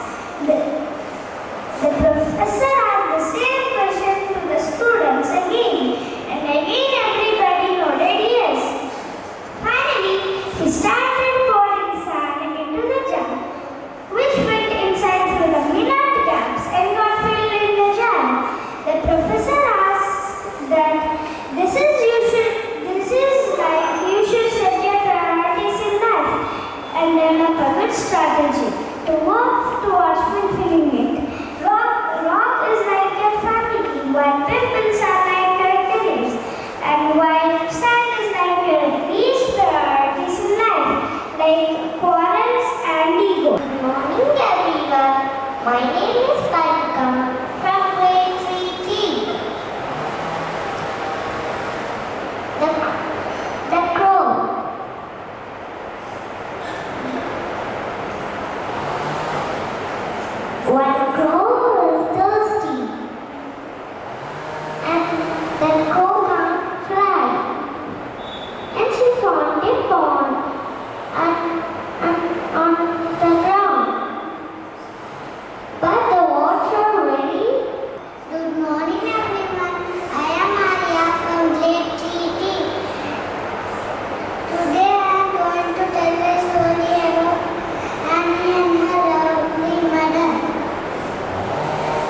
The professor asked the same question to the students again, and again everybody nodded yes. Finally, he started pouring sand into the jar, which went inside through the minute gaps and got filled in the jar. The professor asked that this is like you should set your priorities in life and develop a good strategy to work towards fulfilling it. Rock is like your family, while pebbles are like your careers, and while sand is like your least priorities in life, like quarrels and ego. Good morning everyone. My name is Karika from grade 3T. The crow. One crow was thirsty, and the crow can't fly, and she found a pond on the ground. But the water very. Good morning everyone. I am Arya from grade 3D. Today I am going to tell a story about Annie and her lovely mother.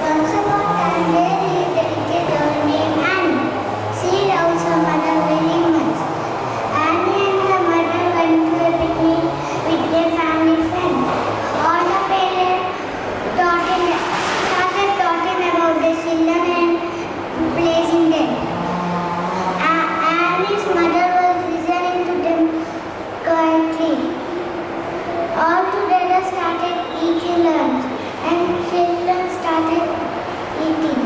Once upon a time there lived a little girl named Annie. She loves her mother very much. Annie and her mother went to a picnic with their family friends. All the parents started talking about the children and praising them. Annie's mother was listening to them quietly. All together started eating lunch, and children started eating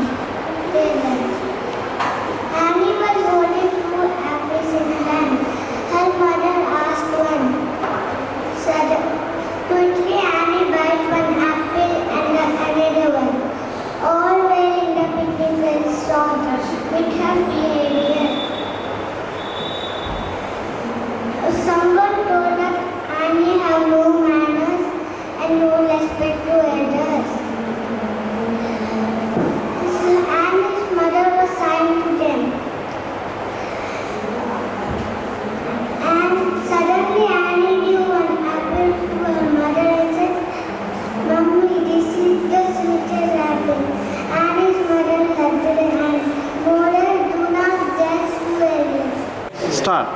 their lunch. Annie was holding two apples in her hand. Her mother asked one. Quickly Annie bit one apple and another one. All were in the picnic well shocked with her behavior. Someone told her Annie have no manners and no respect to elders. So Annie's mother was kind to them. And suddenly Annie gave one apple to her mother and said, "Mummy, this is the sweetest apple." Annie's mother hugged her and moral, do not judge too early. Start.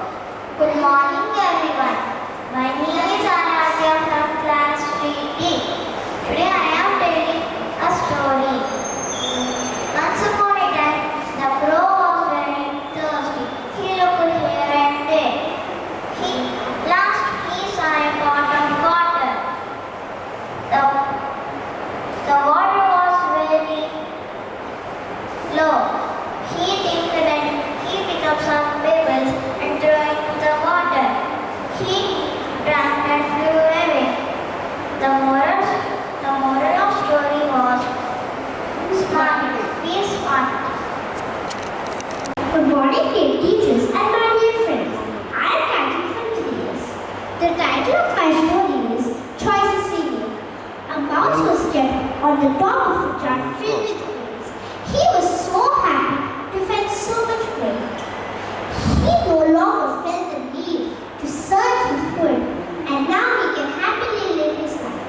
Good morning everyone. My name is Anarya from class 3D. Today I am telling a story. Once upon a time, the crow was very thirsty. He looked here and there. Last he saw a pot of water. The water was very low. He thinked and he picked up some pebbles and threw into the water. He drank and flew away. The moral of story was smart. Be smart. the top of a jar filled with grains. He was so happy to find so much grain. He no longer felt the need to search for food, and now he can happily live his life.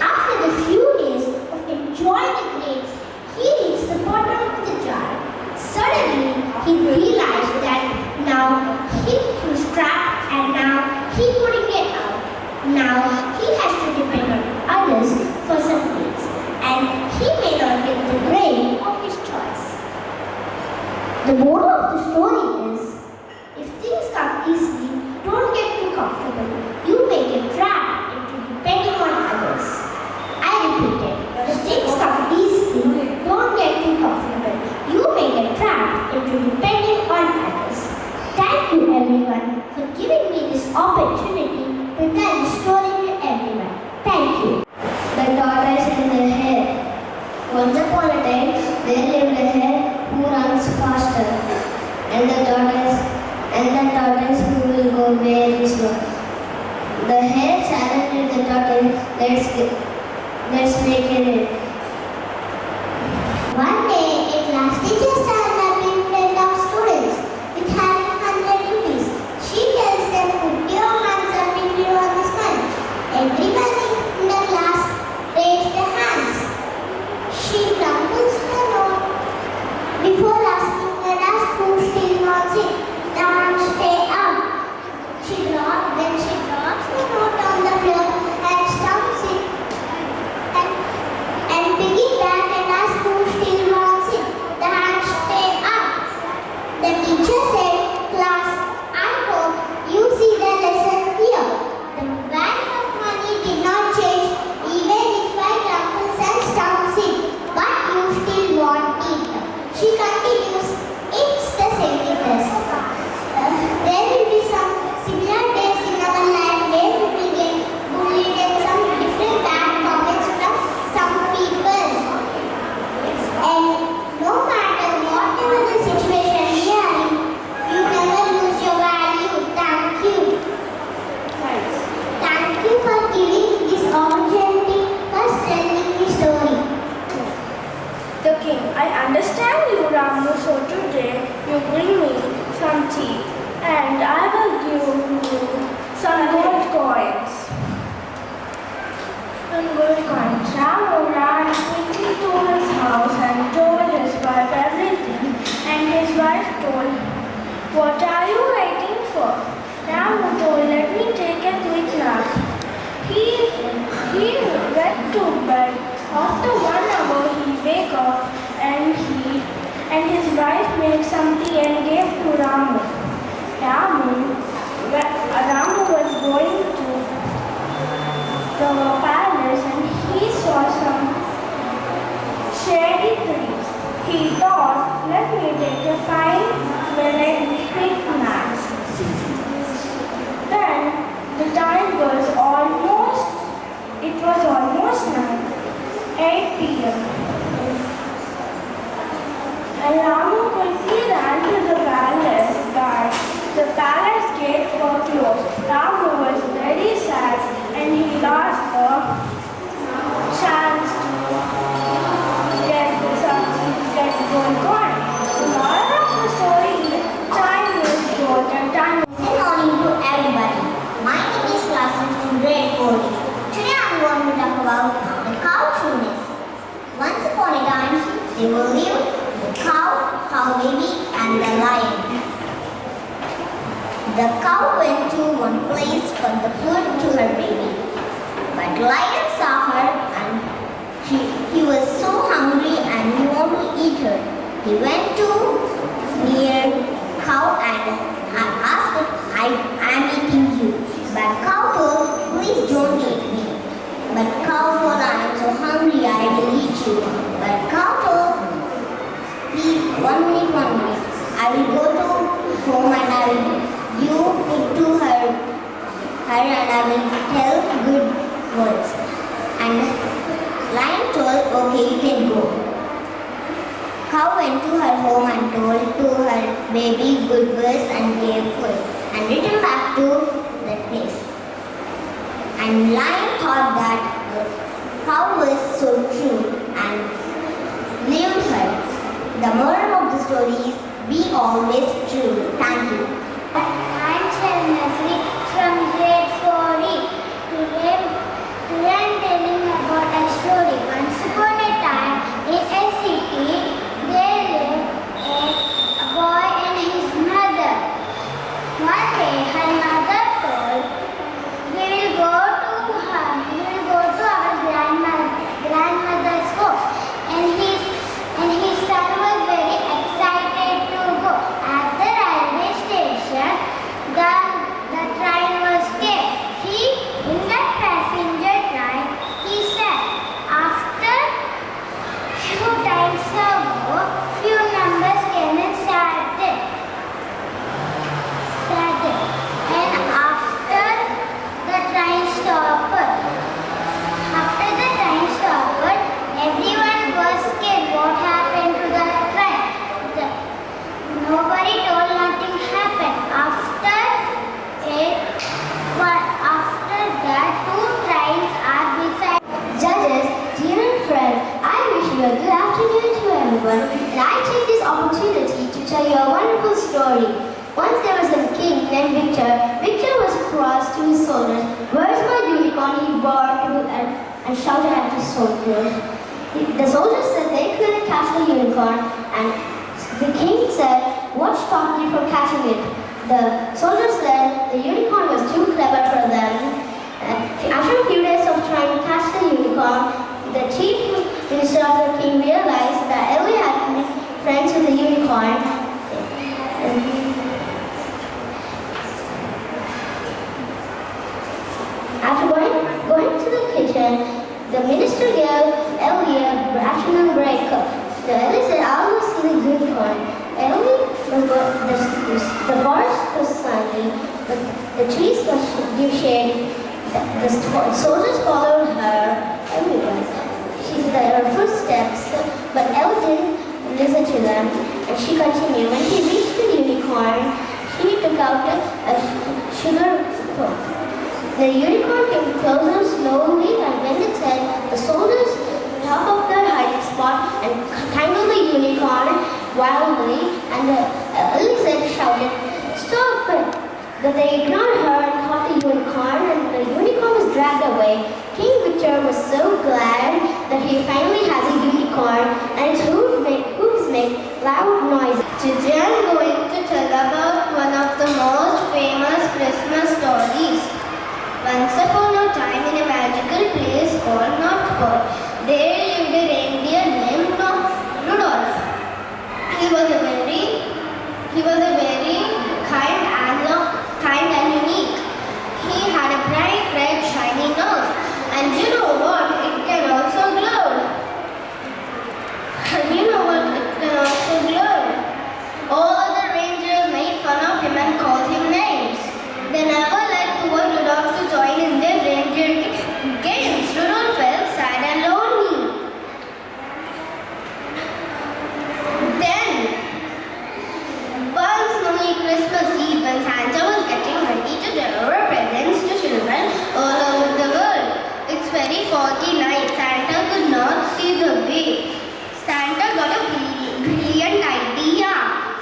After the few days of enjoying the grains, he reached the bottom of the jar. Suddenly, he realized that now he was trapped and now he couldn't get out. Now he has to depend on others for some things, and he may not get the grain of his choice. The moral of the story is, if things come easily, don't get too comfortable. You may get trapped into depending on others. I repeat it. If things come easily, don't get too comfortable. You may get trapped into depending on others. Thank you everyone for giving me this opportunity to tell the story to everyone. Thank you. The tortoise and the hare. Once upon a time, there lived a hare who runs faster, and the tortoise who will go very slow. The hare challenged the tortoise, let's make it. One day, a class teacher stands up in front of students with having 100 rupees. She tells them, put your hands up if you want this money. Everybody in the class raised their hands. She crumbles the note before asking the rest who still wants it. The hands stay up. Then she drops the note on the floor and stamps it and picking back and asks who still wants it. The hands stay up. The teacher said, class, I hope you see the lesson here. The value of money did not change even if I crumbles and stamps it, but you still want it. She continues, it's the same with us. There will be some similar days in our life where we will get bullied and some different bad comments from some people. And no matter whatever the situation we are in, you never lose your value. Thank you. Thank you for giving this opportunity for telling the story. The king, I understand you, Ramu, so today you bring me some tea and I will give you some gold coins. Ramu ran quickly to his house and told his wife everything, and his wife told, what are you waiting for? Ramu told, let me take a quick nap. He went to bed. After 1 hour he wake up and his wife made some tea and gave to Ramu. Ramu was going to the palace and he saw some shady trees. He thought, let me take a 5-minute quick nap. Then the time was almost 8 p.m. And Ramu quickly ran to the palace, but the palace gates were closed. Ramu was very sad and he lost the chance to get gold coin. The moral of the story is time is gold and time is Good morning to everybody. My name is Lassan from grade 4. Today I am going to talk about the cow trueness. Once upon a time, there were lived the cow baby, and the lion. The cow went to one place for the food to her baby, but lion saw her and he was so hungry and he wanted to eat her. He went to near cow and asked her, I am eating you. But cow told, please don't eat me. But cow told, I am so hungry, I will eat you. But cow told, please, 1 minute. I will go to home and I will give food to her and I will tell good words. And lion told, okay, you can go. Cow went to her home and told to her baby good words and gave food and returned back to that place. And lion thought that cow was is so true and lived her. The moral of the story is be always true. Thank you. I'm Chanasri from grade 4E. Today I'm telling about a story. Once upon a time in a city, there lived a boy and his mother. One day her mother told, we will go to our grandmother's home. And his son was very excited to go. At the railway station, the train was came. In the passenger train, he said, after few times ago, few numbers came and started. And after the train stopped, everyone was scared. What happened to the train? Nobody told nothing happened. After that, two trains are beside. Judges, dear and friends, I wish you a good afternoon to everyone, and I take this opportunity to tell you a wonderful story. Once there was a king named Victor. Victor was cross to his soldiers. Where's my unicorn? He roared and shouted at his soldiers. The soldiers said they couldn't catch the unicorn, and the king said, what stopped you from catching it? The soldiers said the unicorn was too clever for them. After a few days of trying to catch the unicorn, the chief minister of the king realized that Ellie had been friends with the unicorn. After going to the kitchen, the minister gave Ellie a rational break. So Ellie said, I'll go see the unicorn. The forest was sunny, the trees were give shade. The soldiers followed her everywhere. She heard her footsteps, but Ellie didn't listen to them, and she continued. When she reached the unicorn, she took out a sugar book. The unicorn came closer slowly, and when it said, the soldiers top of their hiding spot and tangled the unicorn wildly, and Elizabeth shouted, stop it! But they ignored her and caught the unicorn, and the unicorn was dragged away. King Victor was so glad that he finally has a unicorn, and its hooves make loud noises. Today I'm going to tell about one of the most famous Christmas stories. Once upon a time in a magical place called North Pole, there lived a reindeer named Rudolph. He was a very kind and unique. He had a bright red shiny nose, and you know what? It can also glow. All other rangers made fun of him and called him names. They never let poor Rudolph to join in their reindeer games. Rudolph felt sad and lonely. Then, one snowy Christmas Eve, when Santa was getting ready to deliver presents to children all over the world, it's very foggy night. Santa could not see the way. Santa got a brilliant idea.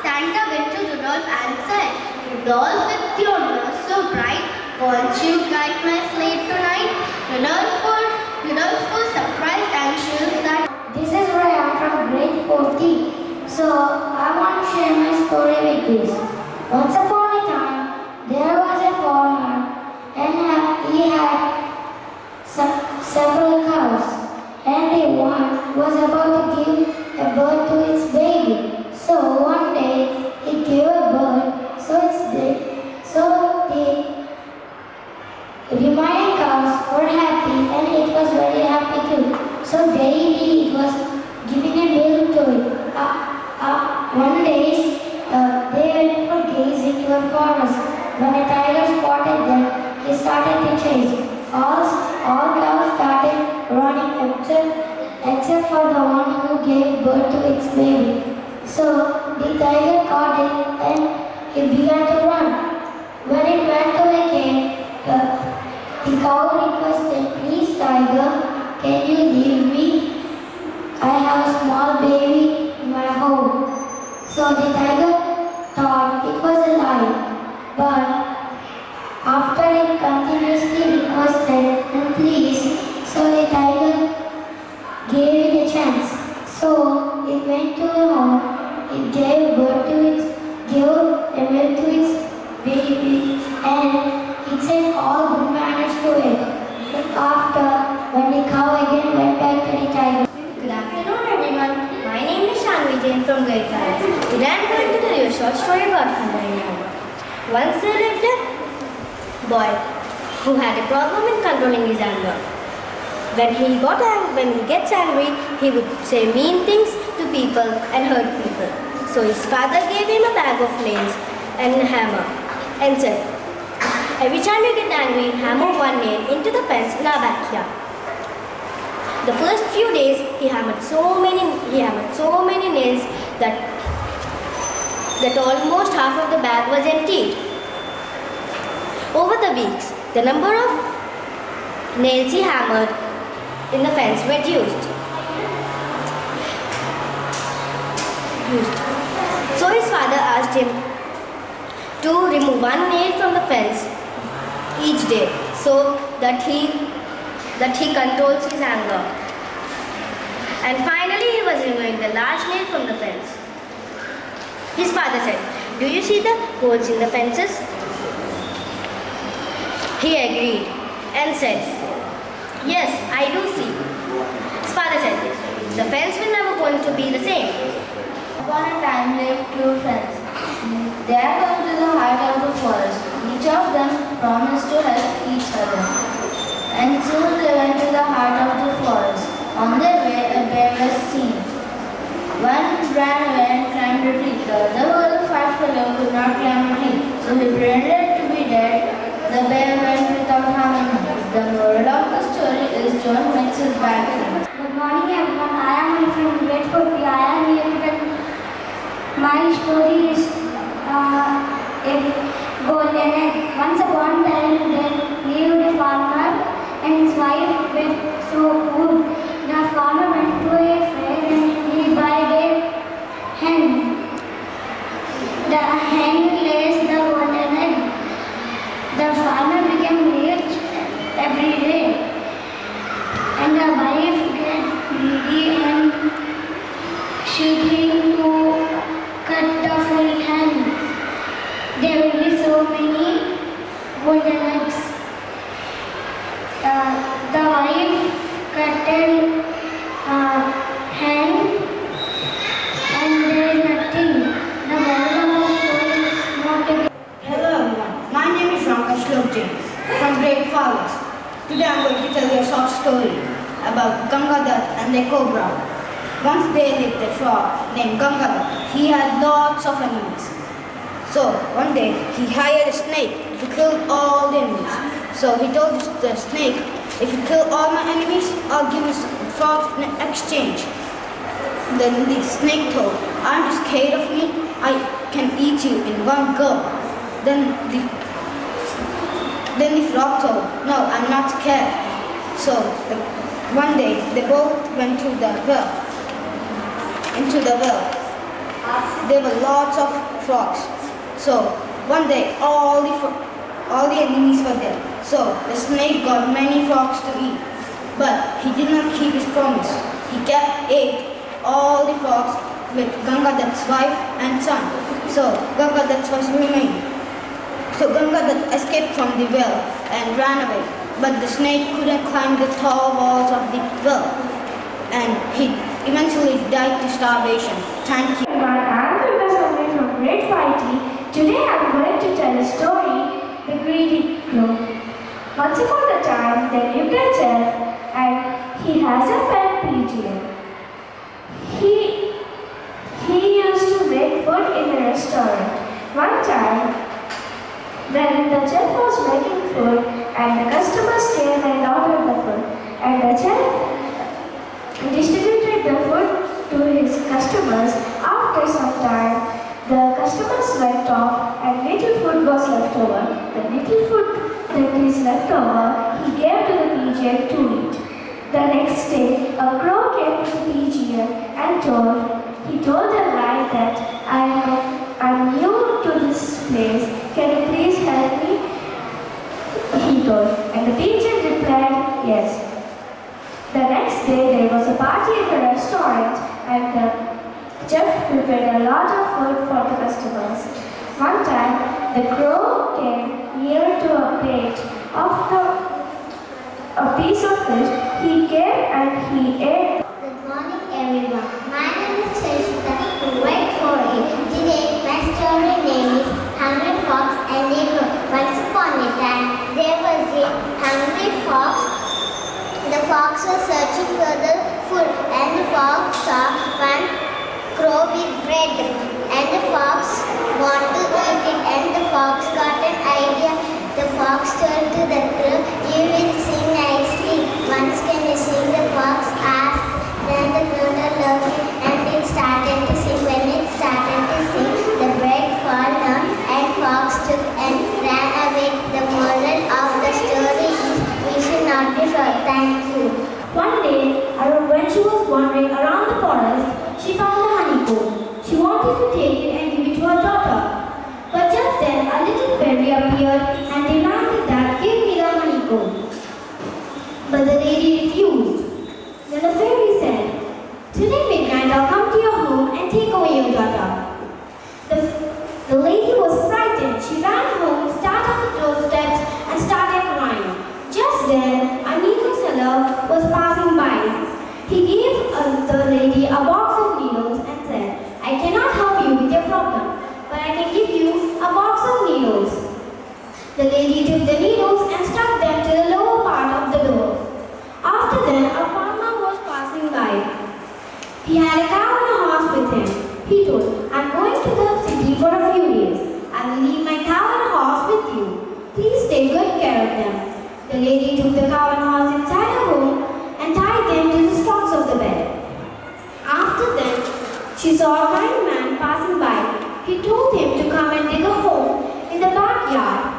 Santa went to Rudolph and said, Rudolph, with your nose so bright, won't you guide my sleigh tonight? Rudolph was surprised and sure that This is Ryan from grade 40. So I want to share my story with this. Once upon a time, there was a farmer and he had several cows. And one was about to give a birth to its baby. So one day he gave a birth. So the remaining cows were happy, and it was very happy too. So daily it was giving a milk to it. One day they went for gazing to a forest. When a tiger spotted them, he started to chase. All cows started running except for the one who gave birth to its baby. So the tiger caught it and it began to run. When it went to a cave, the cow requested, please tiger, can you leave me? I have a small baby in my home. So the tiger thought it was a lie. But after it continuously requested and pleased, so the tiger gave it a chance. So it went to a home, it gave birth to gave a milk to its baby, and it said all good manners to it. But after, when the cow again went back to the tiger. Good afternoon everyone. My name is Shanvi Jain from grade 5. Today I am going to tell you a short story about Guntur and Hammer. Once there lived a boy who had a problem in controlling his anger. When he gets angry, he would say mean things to people and hurt people. So his father gave him a bag of nails and a hammer and said, every time you get angry, hammer one nail into the fence in our backyard. The first few days, he hammered so many nails that almost half of the bag was emptied. Over the weeks, the number of nails he hammered in the fence reduced. So his father asked him to remove one nail from the fence each day so that he controls his anger. And finally he was removing the large nail from the fence. His father said, do you see the holes in the fences? He agreed and said, yes, I do see. His father said, the fence will never going to be the same. Upon a time lived two friends. They are going to the heart of the forest. Each of them promised to help each other. And soon they went to the heart of the forest. On their way, a bear was seen. One ran away and climbed a tree. The other was a fat fellow who could not climb a tree, so he pretended to be dead. The bear went without harming him. The moral of the story is don't mix with bad things. Good morning everyone, I am from grade 4. I am here to tell my story is a golden egg. Once upon a time there lived a farmer and his wife were so poor. The farmer went to a fair and he bought a hen. The hen lays the golden egg. The farmer became rich every day. And the wife get greedy and she came to cut the full hen. There will be so many golden eggs. The wife cut a hen and there is nothing. The moral of the story is not to. Hello everyone, my name is Guntur from grade 5. Today I am going to tell you a short story about Guntur and the cobra. Once there lived a frog named Guntur. He had lots of enemies. So one day he hired a snake to kill all the enemies. So he told the snake, if you kill all my enemies, I'll give you frog in exchange. Then the snake told, aren't you scared of me? I can eat you in one go. Then the frog told, no, I'm not scared. So one day they both went to the well. Into the well. There were lots of frogs. So one day all the enemies were there. So the snake got many frogs to eat. But he did not keep his promise. He ate all the frogs with Guntur's wife and son. So Guntur was remained. So Guntur escaped from the well and ran away. But the snake couldn't climb the tall walls of the well. And he eventually died to starvation. Thank you. I am from grade 5. Today I am going to tell a story, The Greedy Crow. Once upon a time there lived a chef and he has a pet pigeon. He used to make food in a restaurant. One time when the chef was making food and the customers came and ordered the food and the chef distributed the food to his customers. After some time the customers went off and little food was left over. The little food that is left over he gave to the pigeon to eat. The next day, a crow came to the pigeon and he told the lie that I'm new to this place. Can you please help me? He told, and the pigeon replied, yes. The next day, there was a party at the restaurant, and the chef prepared a lot of food for the customers. One time, the crow came near to a plate of a piece of fish. He came and he ate. Good morning everyone. My name is Sharishita. Wait for it. Today my story name is Hungry Fox and the Crow. Once upon a time there was a hungry fox. The fox was searching for the food and the fox saw one crow with bread and the fox wanted to eat it and the fox got an idea. The fox told to the crow, you will sing nicely. Once can you sing? The fox asked. Then the crow loved it and it started to sing. When it started to sing, the bread fell down and fox took and ran away. The moral of the story is we should not be short. Thank you. One day, when she was wandering around the forest, she found a honeycomb. She wanted to take it and give it to her daughter. But just then, a little fairy appeared and demanded that give me the honeycomb. But the lady refused. Then the fairy said, today midnight I'll come to your home and take away your daughter. The lady was frightened. She ran home, started on the doorsteps and started crying. Just then, a needle seller was passing by. He gave the lady a box of needles and said, I cannot help you with your problem, but I can give you a box of needles. The lady took the needles and stuck them to the lower part of the door. After that, a farmer was passing by. He had a cow and a horse with him. He told, I'm going to the city for a few days. I will leave my cow and horse with you. Please take good care of them. The lady took the cow and horse inside her home and tied them to the stalks of the bed. After that, she saw a kind man passing by. He told him to come and dig a hole in the backyard.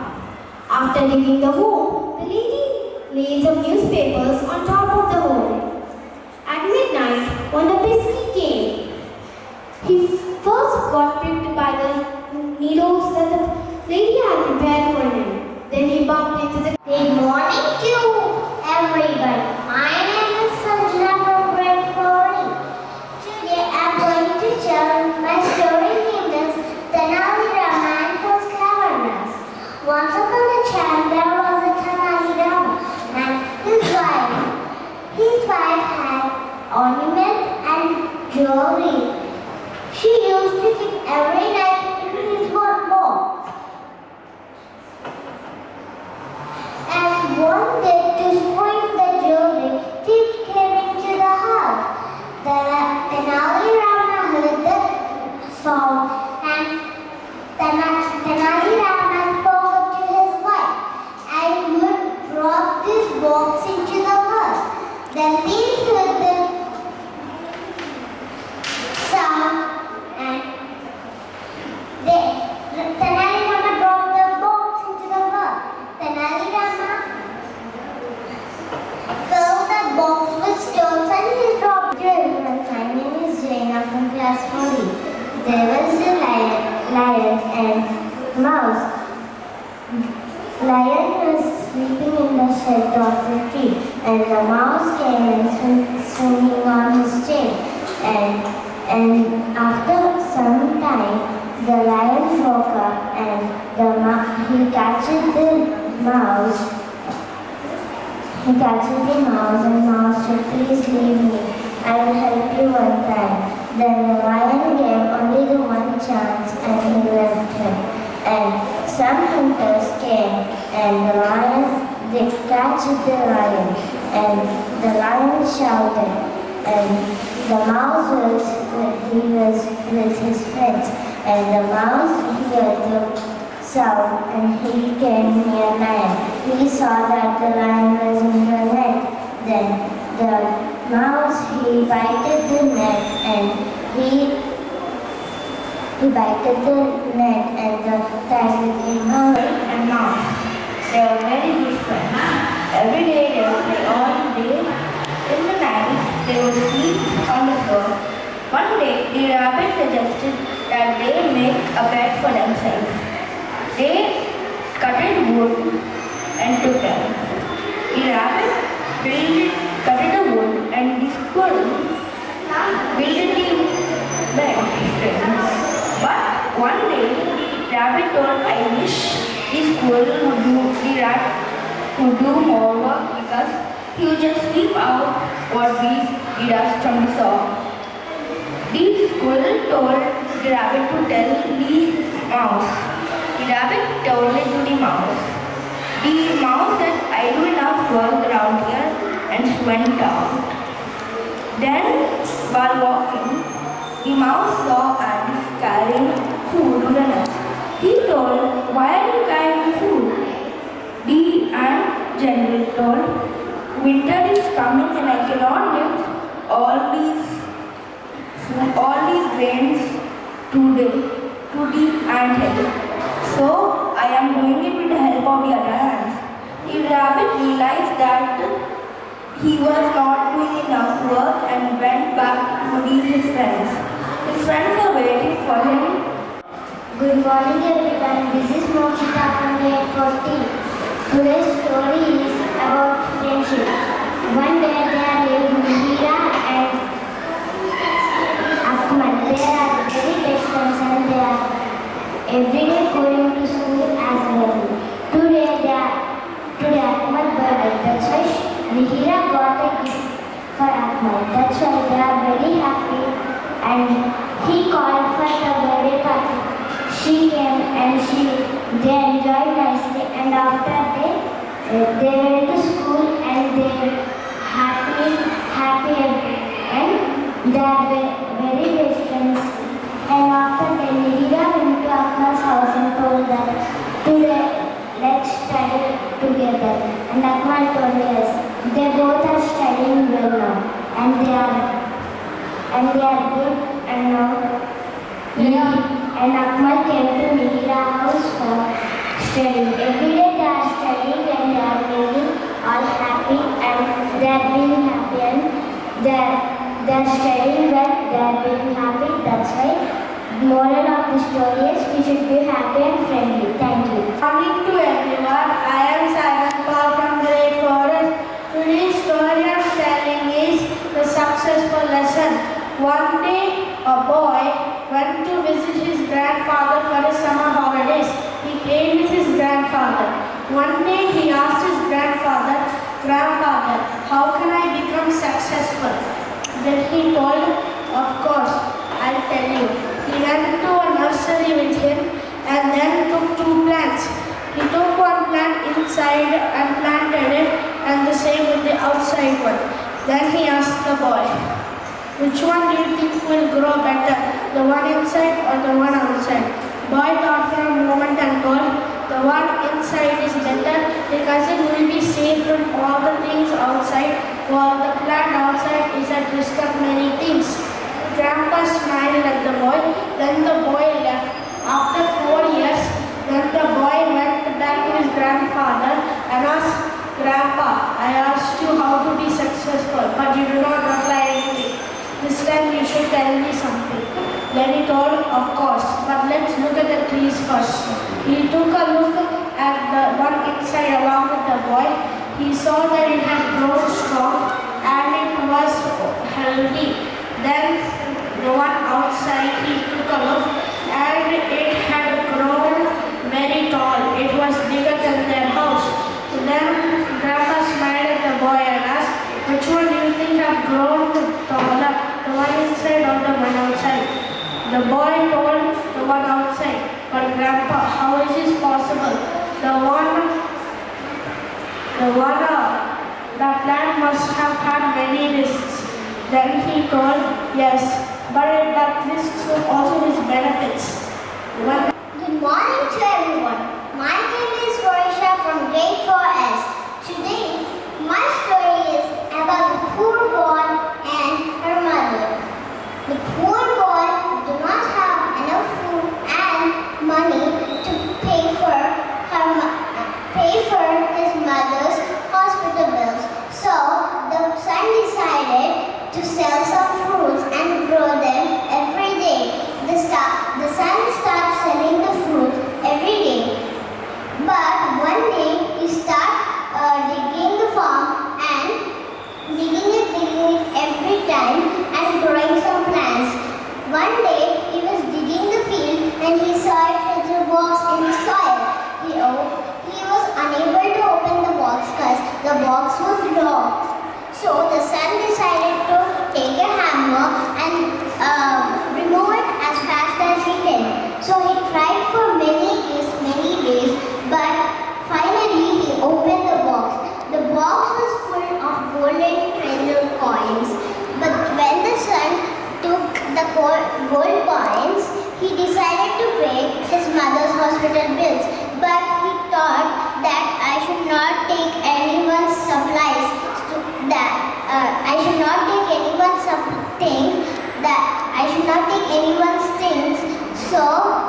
After digging the hole, the lady laid some newspapers on top of the hole. At midnight, when the biscuit came, he first got pricked by the needles that the lady had prepared for him. Then he bumped into the... Good morning to everyone. My name is Sanjana from grade 4. Today I am going to tell my story named as Tenali Rama and his cleverness. Once upon a time there was a Tenali Rama and his wife. His wife had ornaments and jewelry. She used to keep every night in his box. And one day to spoil the jewelry, thief came into the house. Tenali Rama heard the sound and Tenali Rama spoke to his wife, I would drop this box into the house. The thief heard the sound and Tenali Rama dropped the box into the house. Tenali Rama filled the box with stones and he dropped it. My name is Jaina from class 40. There was a lion and mouse. Lion was sleeping in the shed of the tree and the mouse came and swinging on his chain. And after some time, the lion woke up and he catches the mouse. He catches the mouse and mouse said, please leave me. I will help you one time. Then the lion gave only the one chance and he left him. And some hunters came and the lion, they catch the lion and the lion shouted and the mouse was with his friends and the mouse heard the sound and he came near lion. He saw that the lion was in the net. Then the mouse, he bited the net and he bited the net and the tiger came out. And mouse. They were very good friends. Every day they would play all day In the night, they would sleep on the floor. One day, the rabbit suggested that they make a bed for themselves. They cutted wood and took them. The rabbit cutted the wood and the squirrel built the bed frames. But one day, the rabbit told, I wish the squirrel would do more work because he would just sweep out what we dust from the saw. The squirrel told the rabbit to tell the mouse. The rabbit told it to the mouse. The mouse said, I do enough work around here, and went out. Then, while walking, the mouse saw ants carrying food to the nest. He told, why are you carrying food? The ant general told, winter is coming and I cannot lift all these grains to the ant hill. So I am doing it with the help of the other ants. The rabbit realized that he was not doing enough work and went back to his friends. His friends were waiting for him. Good morning everyone, this is Mokshita from grade 14. Today's story is about friendship. One day there lived Mihira and Akmal. They are very best friends and they are every day going to school as well. Today Akmal's birthday. That's why Mihira got a gift for Akmal. That's why they are very happy and he called for the birthday party. She came and they enjoyed nicely and after they went to school and they were happy and they are very best friends. And after that, Mihira went to Akmal's house and told that today let's study together. And Akmal told yes. They both are studying well now and they are good and now. And Akmal came to Mihira's house for studying. Every day they are studying and they are making all happy and they are being happy and they are studying well, they are being happy. That's why moral of the story is we should be happy and friendly. Thank you. Good morning to everyone. I am Simon Paul from grade 4. Today's story I am telling is the successful lesson. One day a boy went to visit his grandfather for his summer holidays. He played with his grandfather. One day he asked his grandfather, Grandfather, how can I become successful? Then he told, of course, I'll tell you. He went to a nursery with him and then took 2 plants. He took one plant inside and planted it and the same with the outside one. Then he asked the boy, which one do you think will grow better, the one inside or the one outside? Boy thought for a moment and told, the one inside is better because it will be safe from all the things outside, while the plant outside is at risk of many things. Grandpa smiled at the boy, then the boy left. After 4 years, then the boy went back to his grandfather and asked, Grandpa, I asked you how to be successful, but you do not reply anything. This time you should tell me something. Then he told, of course, but let's look at the trees first. He took a look at the one inside along with the boy. He saw that it had grown strong and it was healthy. Then the one outside, he took a look and it had grown very tall. It was bigger than their house. Then Grandpa smiled at the boy and asked, which one do you think have grown taller, the one inside or the one outside? The boy told the one outside, but Grandpa, how is this possible? The plant must have had many risks. Then he told, yes, but that risks also his benefits. Good morning to everyone. My name is Roisha from grade 4S. Today, my story is about the poor boy and her mother. The poor boy did not have enough food and money to pay for his mother's hospital bills. So the son decided to sell some fruits and grow them every day. The son starts selling the fruit every day. But one day he starts digging the farm and digging it every time and growing some plants. One day he was digging the field and he saw a treasure box in the soil. He was unable to open the box because the box was locked. So the son decided to take a hammer and remove it as fast as he can. So he tried for many days, but finally he opened the box. The box was full of golden treasure coins. But when the son took the gold coins, he decided to pay his mother's hospital bills. But he thought that I should not take anyone's supplies. I should not take anyone's things. So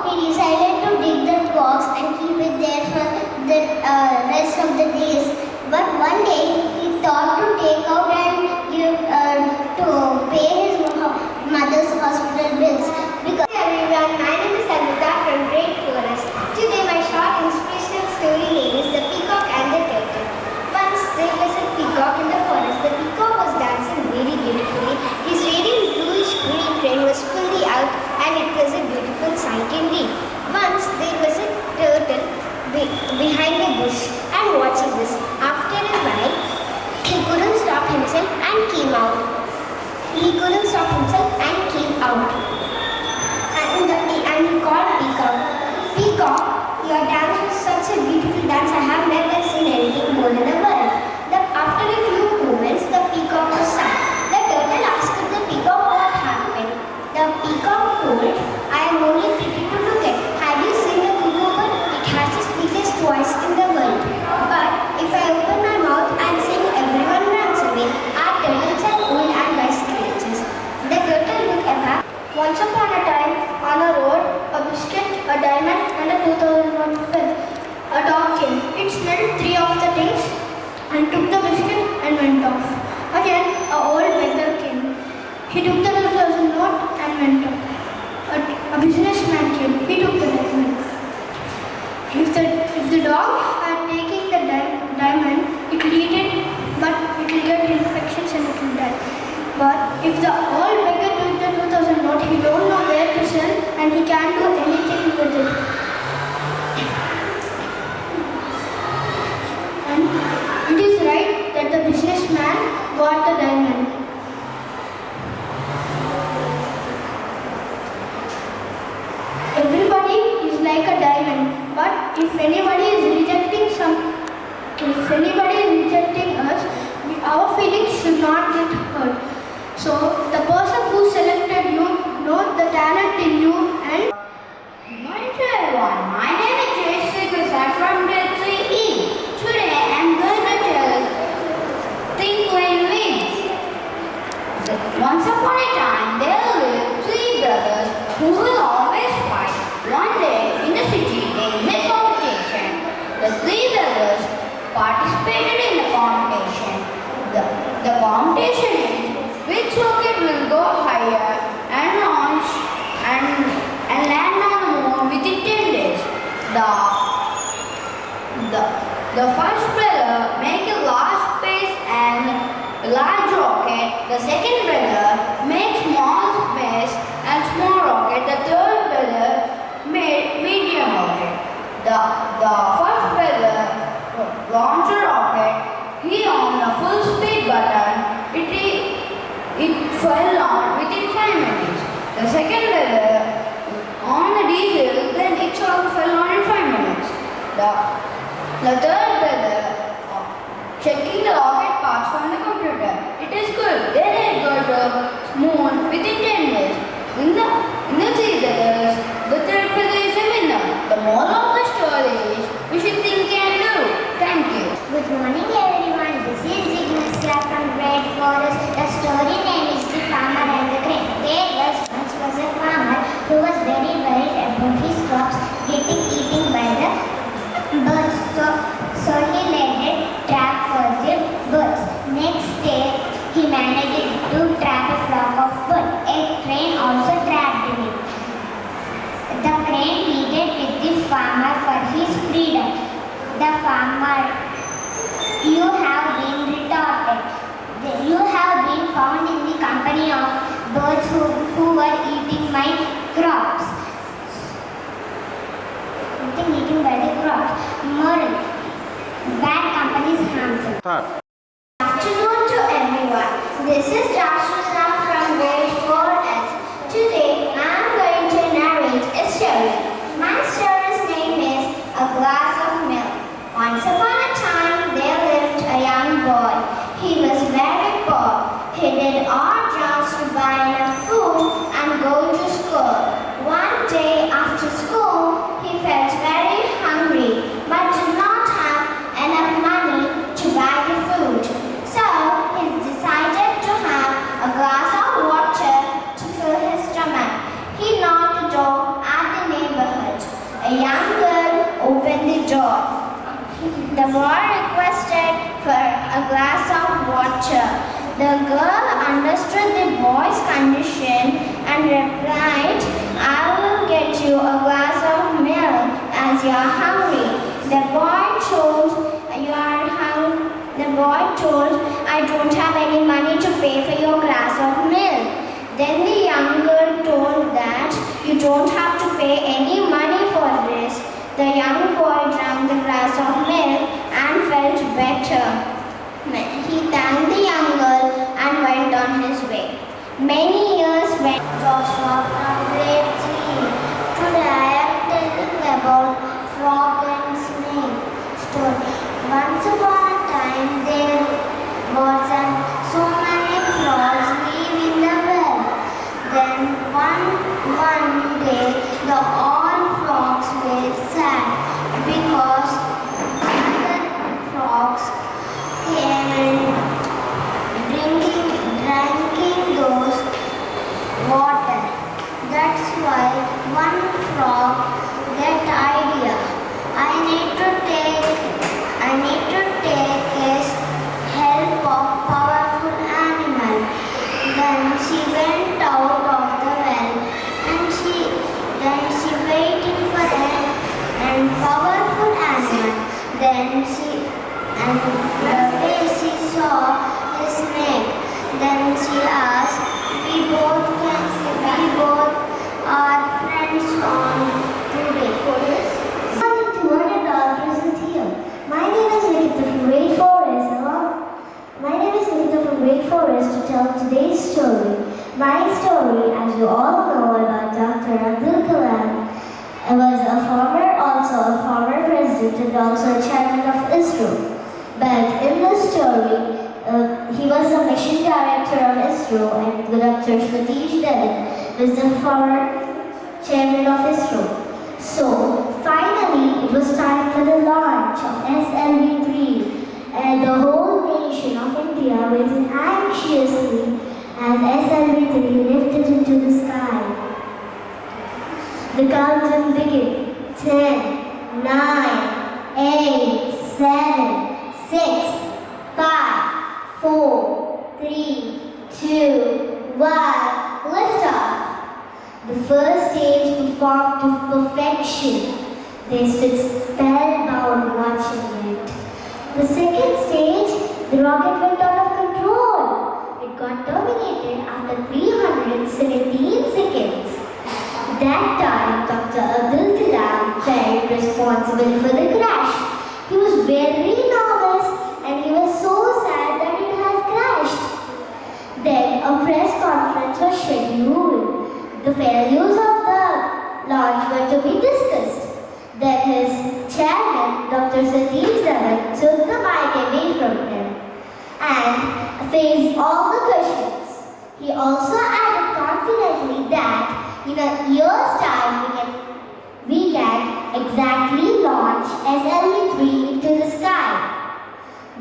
he decided to dig the box and keep it there for the rest of the days. But one day he thought to take out and give to pay his mother's hospital bills. Because everyone, my name is Amita from Great Forest. Today my short inspirational story name is The Peacock and the Turtle. Once there was a peacock in the forest. The peacock was dancing very beautifully. His radiant bluish green train was fully out and it was a beautiful sight indeed. Once there was a turtle behind a bush and watching this. After a while, he couldn't stop himself and came out. And he called Peacock. Peacock, your dance was such a beautiful dance. I have never seen anything more in the world. After a few moments, the peacock was sad. The turtle asked the peacock what happened. The peacock told, I am only pretty to look at. Have you seen the cuckoo bird? It has the sweetest voice in the world. But if I open my mouth and sing, everyone runs away. Our turtles are old and wise creatures. The turtle looked back. Once upon a time, on a road, a biscuit, a diamond, and a 2001 pen. A dog came. It smelled three of the things and took the biscuit and went off. Again, a old beggar came. He took the 2000 note and went off. A businessman came. He took the diamond. If the dog had taken the diamond, it will eat it, but it will get infections and it will die. But if the old beggar took the 2000 note, he don't know where to sell and he can't do anything with it. And it is right that the businessman got the diamond. Everybody is like a diamond, but if anybody is rejecting us, our feelings should not get hurt. So the person who selected you knows the talent in you and. Good morning to everyone. My name is Jason. I'm from grade 3E. Today I'm going to tell Twinkling Wings. Once upon a time there lived three brothers who will always fight. One day in the city they met competition. The three brothers participated in the competition. The competition is which rocket will go higher and launch and land on the moon within 10 days. The first brother make a large space and large rocket. The second brother made small space and small rocket. The third brother made medium rocket. The first brother launched a rocket. He on a full speed button. It fell on within 5 minutes. The second brother on the diesel, then it also fell on in 5 minutes. The third brother checking the rocket parts from the computer. It is good. Then it got to moon within 10 days. In the three brothers, the third brother is a winner. The moral of the story is we should think and do. Thank you. Good morning everyone. This is Zigmasya from Great Forest. The story name is The Farmer and the Crane. There once was a farmer who was very worried about his crops getting eaten by the birds. So he laid a trap for the birds. Next day he managed to trap Start. Afternoon to everyone. This is Joshua from grade 4S. Today I am going to narrate a story. My story's name is A Glass of Milk. Once upon a time there lived a young boy. He was very poor. He did odd jobs to buy enough food and go to school. One day after school he felt very hungry but did not have enough money to buy the food. So he decided to have a glass of water to fill his stomach. He knocked the door at the neighborhood. A young girl opened the door. The boy requested for a glass of water. The girl understood the boy's condition and replied, "I will get you a glass of milk as you are hungry." The boy told, "I don't have any money to pay for your glass of milk." Then the young girl told that, "You don't have to pay any money for this." The young boy drank the glass of milk and felt better. He thanked the young girl and went on his way. Many years went. Joshua from grade 3. Today I am telling about frog and snake story. Once upon a time there was so many frogs live in the well. Then one day all frogs were sad because other frogs came and drinking those water. That's why one frog get idea. I need to take his help of powerful animal. Then she went out of the well and she waiting for a powerful animal. Then she saw a snake. Then she asked, we both are friends on today. My name is Nikita from grade 4S. To tell today's story. My story, as you all know about Dr. Abdul Kalam, was also a former president and also a chairman of ISRO. But in the story, he was the mission director of ISRO, and Dr. Satish Dhawan was the former chairman of ISRO. So finally, it was time for the launch of SLV-3, and the whole nation of India waited anxiously as SLV-3 lifted into the sky. The countdown began. 10, 9, 8, 7, 6, 5, 4, 3, 2, 1, liftoff. The first stage performed to perfection. They stood spellbound watching it. The second stage, the rocket went out of control. It got terminated after 317 seconds. That time, Dr. Abdul Kalam felt responsible for the crash. He was very nervous and he was so sad that it has crashed. Then a press conference was scheduled. The failures of the launch were to be discussed. Then his chairman, Dr. Satish Dhawan, took the mic away from him and faced all the questions. He also added confidently that in a year's time we can exactly launch SLV-3 into the sky.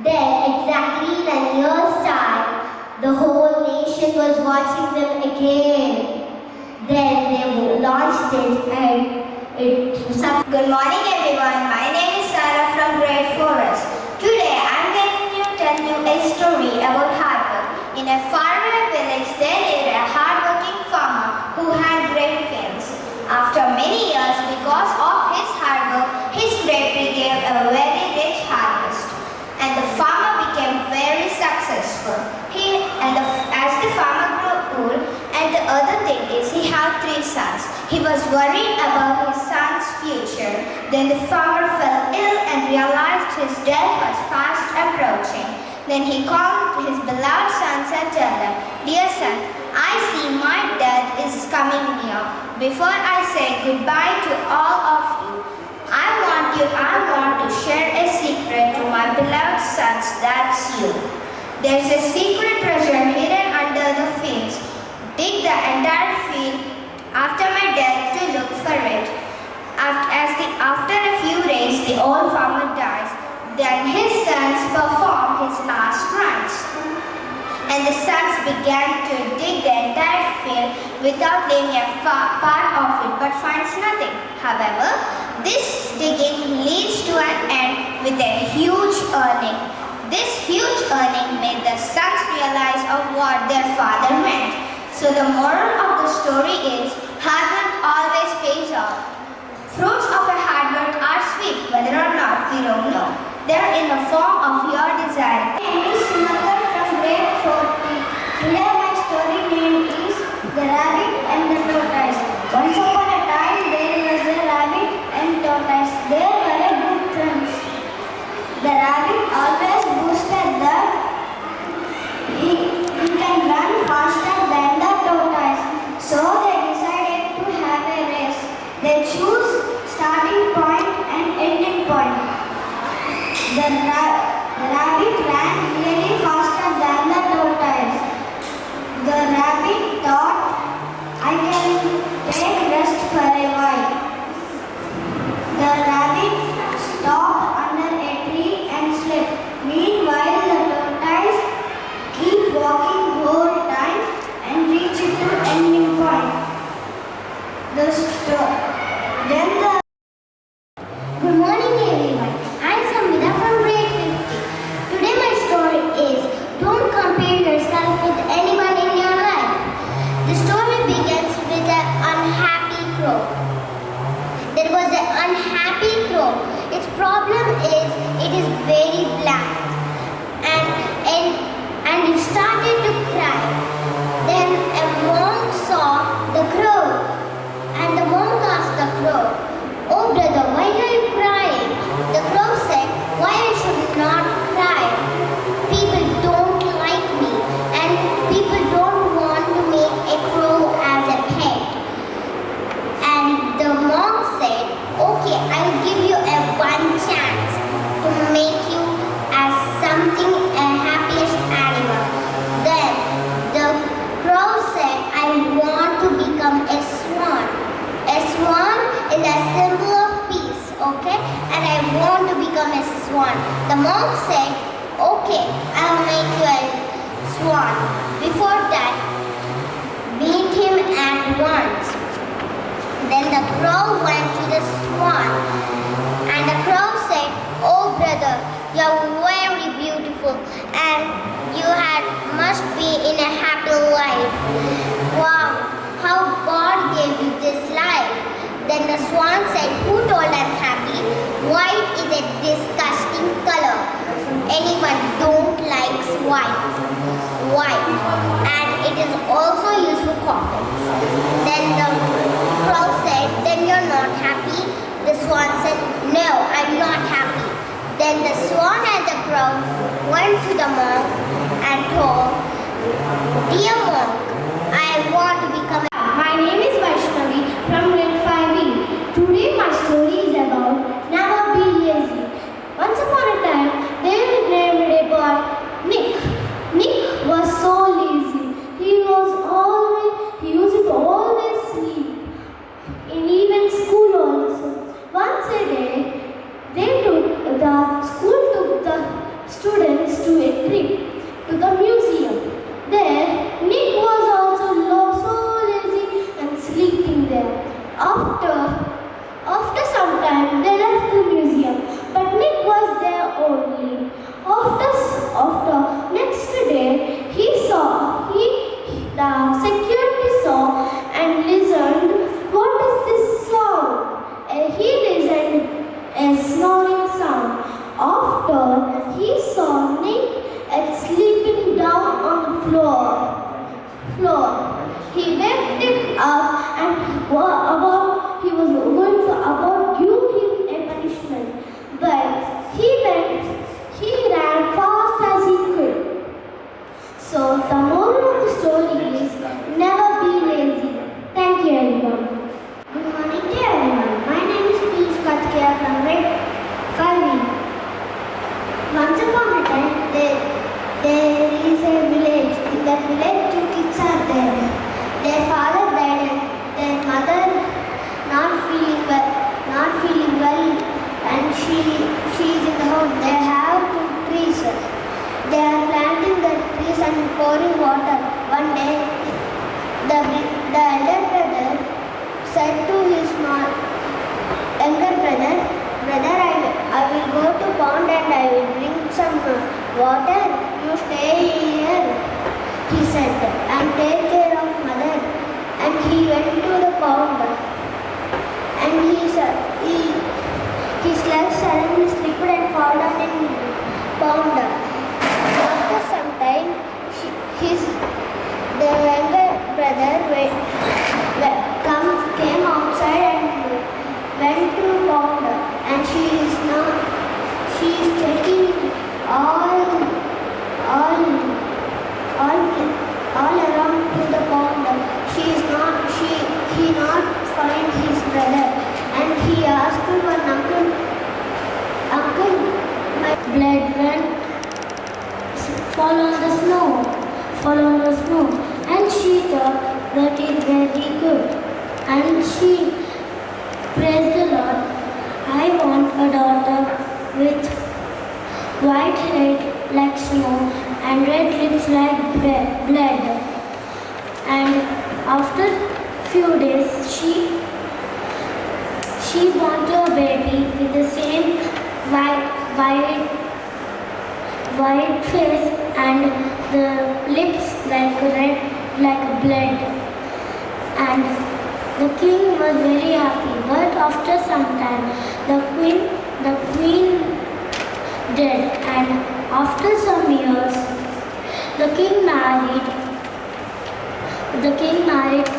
Then exactly in a year's time, the whole nation was watching them again. Then they launched it and it was up. Good morning everyone, my name is Sarah from grade 4S. Today I am going to tell you a story about hard work. In a faraway village there lived a hard-working farmer who had grapevines. After many years, because of his hard work, his grapevine gave a very rich harvest. And the farmer became very successful. As the farmer grew old, and the other thing is he had 3 sons. He was worried about his son's future. Then the farmer fell ill and realized his death was fast approaching. Then he called his beloved sons and told them, "Dear son, I see my death is coming near. Before I say goodbye to all of you, I want to share a secret to my beloved sons, that's you. There's a secret treasure hidden under the fields. Dig the entire field after my death to look for it. After a few days, the old farmer dies. Then his sons perform his last rites. And the sons began to dig the entire field without leaving a part of it, but finds nothing. However, this digging leads to an end with a huge earning. This huge earning made the sons realize of what their father meant. So the moral of the story is, hard work always pays off. Fruits of a hard work are sweet, whether or not we don't know. They're in the form of your desire. My name is Guntur from grade 4. Today my story name is The Rabbit and the Tortoise. Once upon a time there was a rabbit and tortoise. They were good friends. The rabbit always boasted that he can run faster than the tortoise. So they decided to have a race. They choose starting point and ending point. The rabbit ran really faster than the tortoise. The rabbit thought, I can take rest for a while. The rabbit stopped under a tree and slept. Meanwhile, the tortoise kept walking whole time and reached to ending point. Good morning everyone. I'm Samvida from grade 50. Today my story is Don't Compare Yourself with Anyone in Your Life. The story begins with an unhappy crow. There was an unhappy crow. Its problem is it is very black and it started to cry. Then a monk saw the crow and the monk asked the crow, "Oh brother, why are you crying?" The crow said, "Why I should not cry? People don't like me and people don't want to make a crow as a pet." And the monk said, "Okay, I'll give you a one chance to make you as something a happiest animal." Then the crow said, "I want to become a swan. A swan is a symbol of peace, okay? And I want to become a swan." The monk said, "Okay, I'll make you a swan. Before that, beat him at once." Then the crow went to the swan. And the crow said, "Oh brother, you're very beautiful and must be in a happy life. Wow, how God gave you this life." Then the swan said, "Who told I'm happy? White is a disgusting color. Anyone don't like white. And it is also used for coffins." Then the crow said, "Then you're not happy?" The swan said, "No, I'm not happy." Then the swan and the crow went to the monk and told, "Dear monk, I want to become a..." My name is Vaishnavi from grade 5E. Today my story is about never be lazy. Once upon a time, David named a boy Nick. Nick was so lazy. He used to always sleep. In even school also. Once a day, the school took the students to a trip to the museum. There, Nick was also so lazy and sleeping there. After some time, they left the museum, but Nick was there only. After next day, the security saw and listened. What is this sound? He listened a snoring sound. After he saw Nick sleeping down on the floor. He waked him up and he was going to give him a punishment. But he ran fast as he could. Then there is a village. In that village, two kids are there. Their father died and their mother not feeling well, and she is in the home. They have two trees. They are planting the trees and pouring water. One day, the elder brother said to his younger brother, "Brother, I will go to pond and I will bring some water. You stay here," he said, "and take care of mother." And he went to the pond, and his leg suddenly slipped and fall down in pond. After some time, the younger brother came outside and went to pond, and she is checking all around to the pond. He not find his brother, and he asked one uncle, my Blood went fall on the snow, and she thought that is very good, and she praised the Lord. I want a daughter with white hair like snow and red lips like blood. And after few days, she born a baby with the same white face and the lips like red like blood. And the king was very happy. But after some time, the queen dead, and after some years, the king married a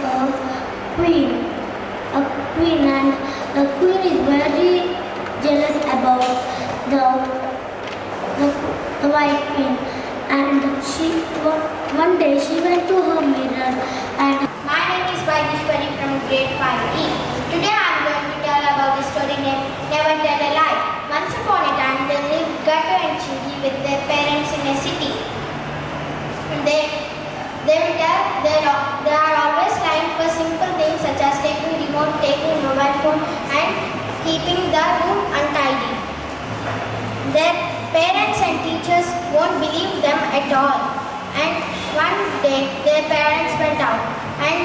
queen, and the queen is very jealous about the white queen. And one day she went to her mirror and My name is Vaidishwari from grade 5E. Today I am going to tell about the story named Never Tell a Lie. Once upon a time, there lived Guntur and Chinky with their parents in a city. They are always lying for simple things such as taking remote, taking mobile phone, and keeping the room untidy. Their parents and teachers won't believe them at all. And one day their parents went out, and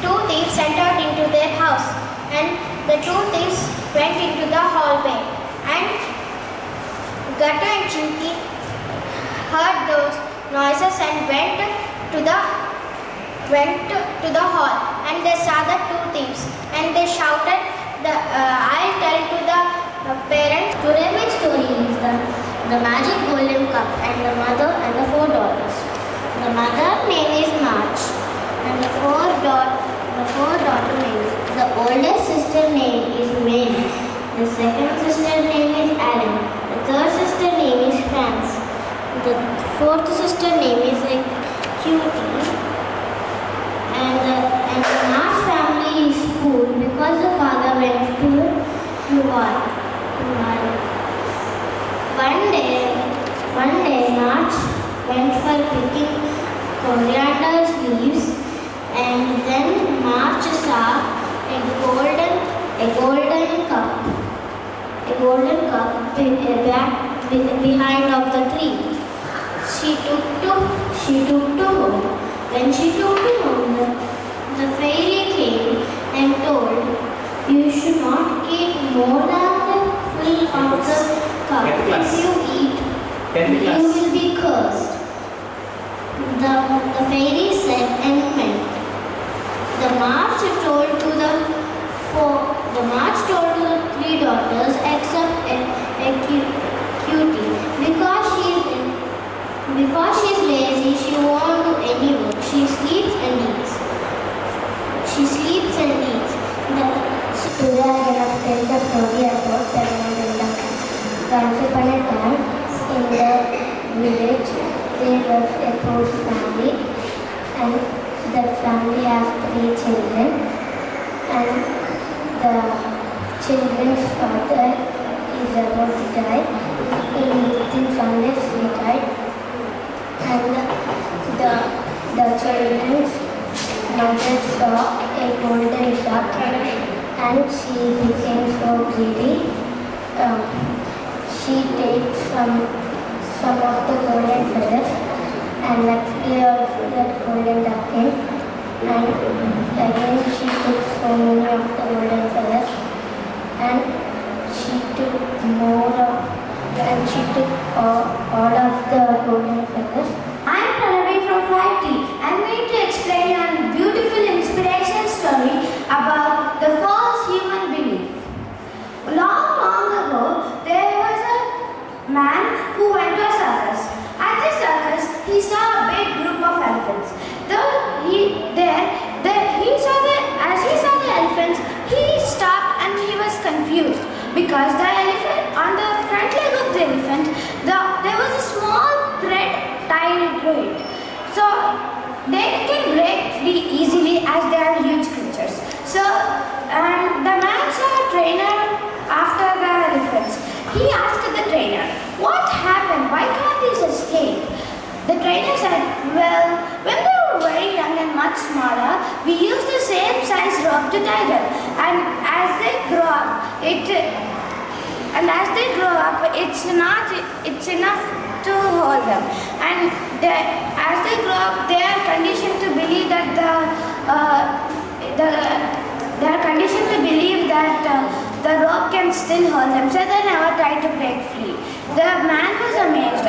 two thieves entered into their house. And the two thieves went into the hallway, and Guntur and Chinky heard those noises and went to the hall, and they saw the two thieves, and they shouted, "I'll tell to the parents." today my story is the magic golden cup and the mother and the 4 daughters. The mother name is March, and the four daughter names. The oldest sister name is Mary. The second sister name is Adam. The third sister name is France. The fourth sister name is Cutie. And the March family is poor because the father went to war. One day March went for picking coriander leaves, and then March saw a golden cup behind of the tree. She took to home. When she took to home, the fairy came and told, "You should not eat more than the full of the cup. If you eat, you will be cursed." The fairy said and meant. The March told to the 3 daughters except a Cutie. Because she is lazy, she won't do any work. She sleeps and eats. Today I have tell the story about the duck. Once upon a time, in the village, there was a poor family, and that family has 3 children, and the children's father is about to die. He thinks on their sweet mother saw a golden duck and she became so greedy. She takes some of the golden feathers and let's clear that golden duck in. And again she took so many of the golden feathers and she took more of and she took all of the golden feathers. I am Pranavi from 5T. I am going to explain a beautiful inspiration story about the false human belief. Long ago, there was a man who went to a circus. At the circus, he saw a big group of elephants. As he saw the elephants, he stopped and he was confused because the elephant, on the front leg of the elephant, there was a small thread tied to it. So they can break free easily as they are huge creatures. So and the man saw a trainer after the elephants. He asked the trainer, "What happened? Why can't these escape?" The trainer said, "Well, when they were very young and much smaller, we used the same size rope to tie them. And as they grow up, it's enough to hold them. And as they grow up, they are conditioned to believe that the rope can still hold them, so they never try to break free." The man was amazed.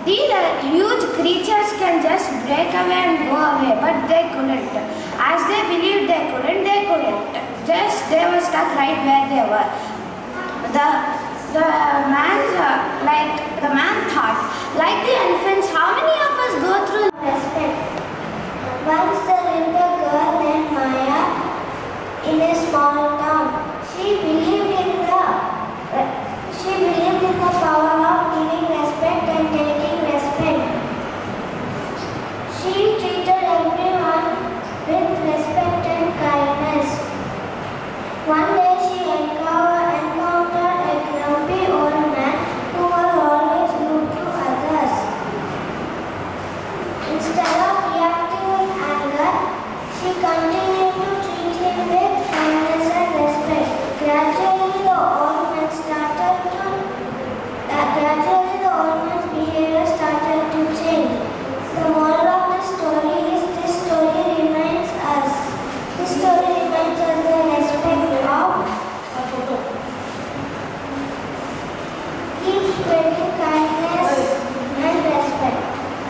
These huge creatures can just break away and go away, but they couldn't. As they believed they couldn't. Just they were stuck right where they were. The man thought, like the elephants, how many of us go through Respect. Once there lived a girl named Maya in a small town. She believed in the power of giving respect and taking respect. She treated everyone with respect and kindness. One day she encountered a grumpy old man who was always rude to others. Instead of reacting with anger, she continued to treat him with kindness and respect. Gradually, the old man's behavior started to change. The moral of the story is this story reminds us the respect of keep spreading kindness and respect.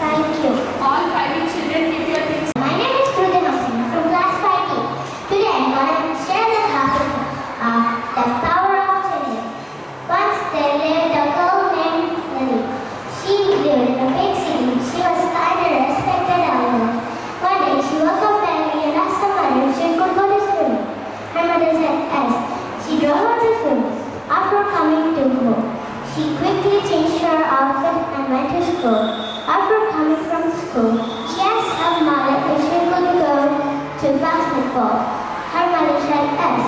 Thank you. All 5 children give your things. My name is Prudin from class 5A. Today I'm going to share the topic of the power of children. Once there lived a girl named Lily. She lived in a big city. She was kind and respected everyone. One day she woke up early and asked her mother if she could go to school. Her mother said yes. She drove her to school. After coming to home, she quickly changed her outfit and went to school. After coming from school, she asked her mother if she could go to basketball. Her mother said yes,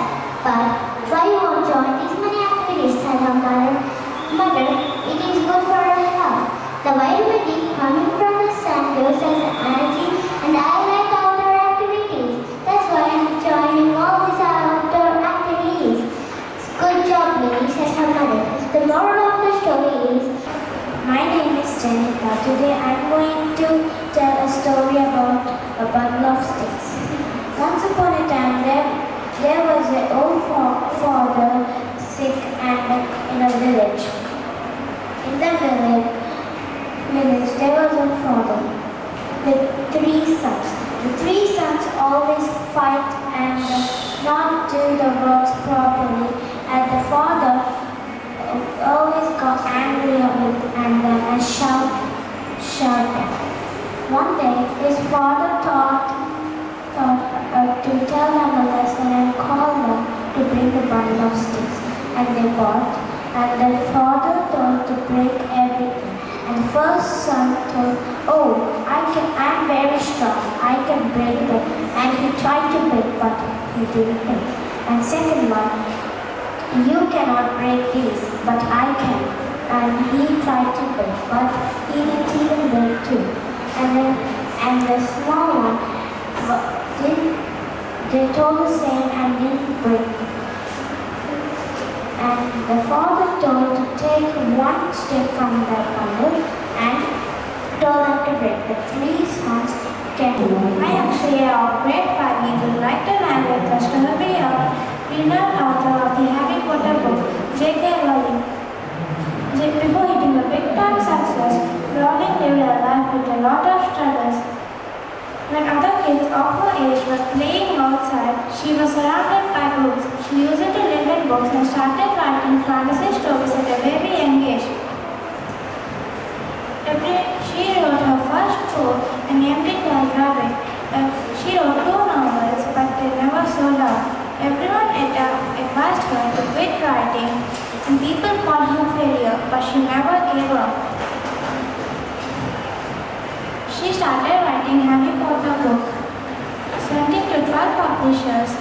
but why you won't join these many activities, said her mother. Mother, it is good for our health. The vitamin D coming from the sun gives us energy and I like outdoor activities. That's why I'm joining all these outdoor activities. Good job, Lily, says her mother. The moral of the story is, my name is Janika. Today I'm going to tell a story about a bundle of sticks. Once upon a time, there was an old father sick and in a village. In the village there was a father with 3 sons. The 3 sons always fight and not do the works properly, and the father always got angry and then shout them. One day his father thought to tell them a lesson and call them to bring a bundle of sticks. And they bought, and the father told to break everything. And the first son told, "Oh, I'm very strong, I can break them." And he tried to break, but he didn't break. And second one, "You cannot break these, but I can." And he tried to break, but he didn't even break too. And the small one one stick from their bundle and told them to break the 3 sons came. I actually a great family would like to narrate the story of renowned author of the Harry Potter book, J.K. Rowling. Before hitting a big time success, Rowling lived a life with a lot of struggles. When other kids of her age were playing outside, she was surrounded by books. She used to live in books and started writing fantasy stories at a very young age. She wrote her first book and named it as Rabbit. She wrote 2 novels, but they never sold out. Everyone advised her to quit writing, and people called her failure, but she never gave up. She started writing Harry Potter book, sent it to 12 publishers,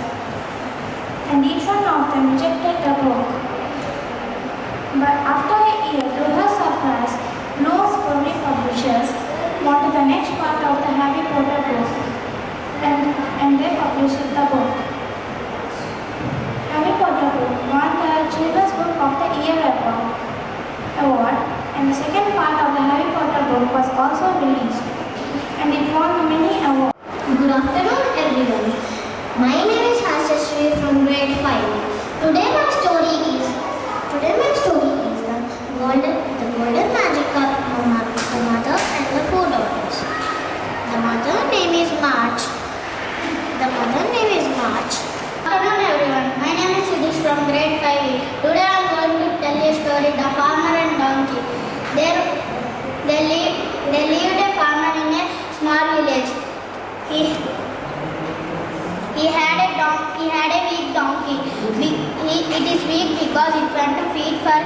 and each one of them rejected the book. But after a year, to her surprise, no scholarly publishers wanted the next part of the Harry Potter book, and they published the book. Harry Potter book won the Children's Book of the Year award, and the second part of the Harry Potter book was also released, and it won many awards. Good afternoon, everyone. My name is Hasashri from grade 5. Today my story is the golden magic cup, the mother and the 4 daughters. The mother name is March. Good afternoon, everyone. My name is Siddhish from grade 5. Today I am going to tell you a story, The Farmer and Donkey. They lived a farmer in a small village. He had a weak donkey. It is weak because it went to feed for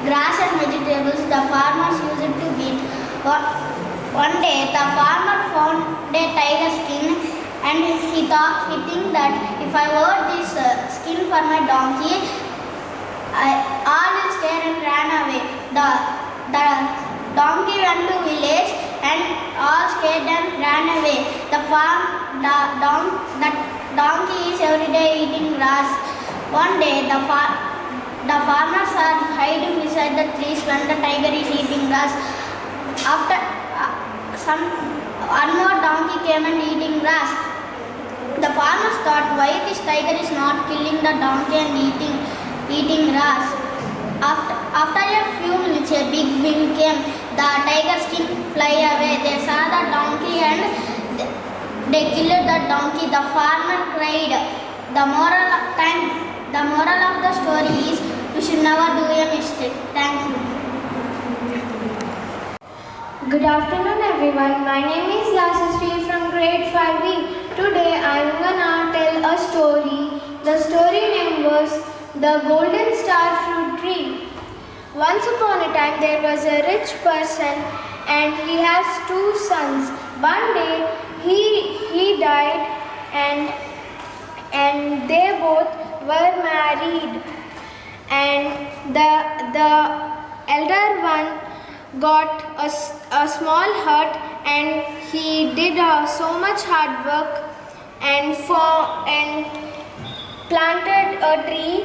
grass and vegetables the farmers used it to eat. One day the farmer found a tiger skin and he think that if I wore this skin for my donkey, all will scare and ran away. The donkey went to village and all scared and ran away. The donkey is every day eating grass. One day the farmers are hiding beside the trees when the tiger is eating grass. After one more donkey came and eating grass. The farmers thought, why this tiger is not killing the donkey and eating grass. After a few minutes, a big wind came. The tiger skin fly away. They saw the donkey and they killed the donkey. The farmer cried. The moral of the story is you should never do a mistake. Thank you. Good afternoon, everyone. My name is Yasasri from grade 5B. Today I am gonna tell a story. The story name was The Golden Star Fruit Tree. Once upon a time there was a rich person and he has 2 sons. One day he died and they both were married, and the elder one got a small hut and he did so much hard work and planted a tree.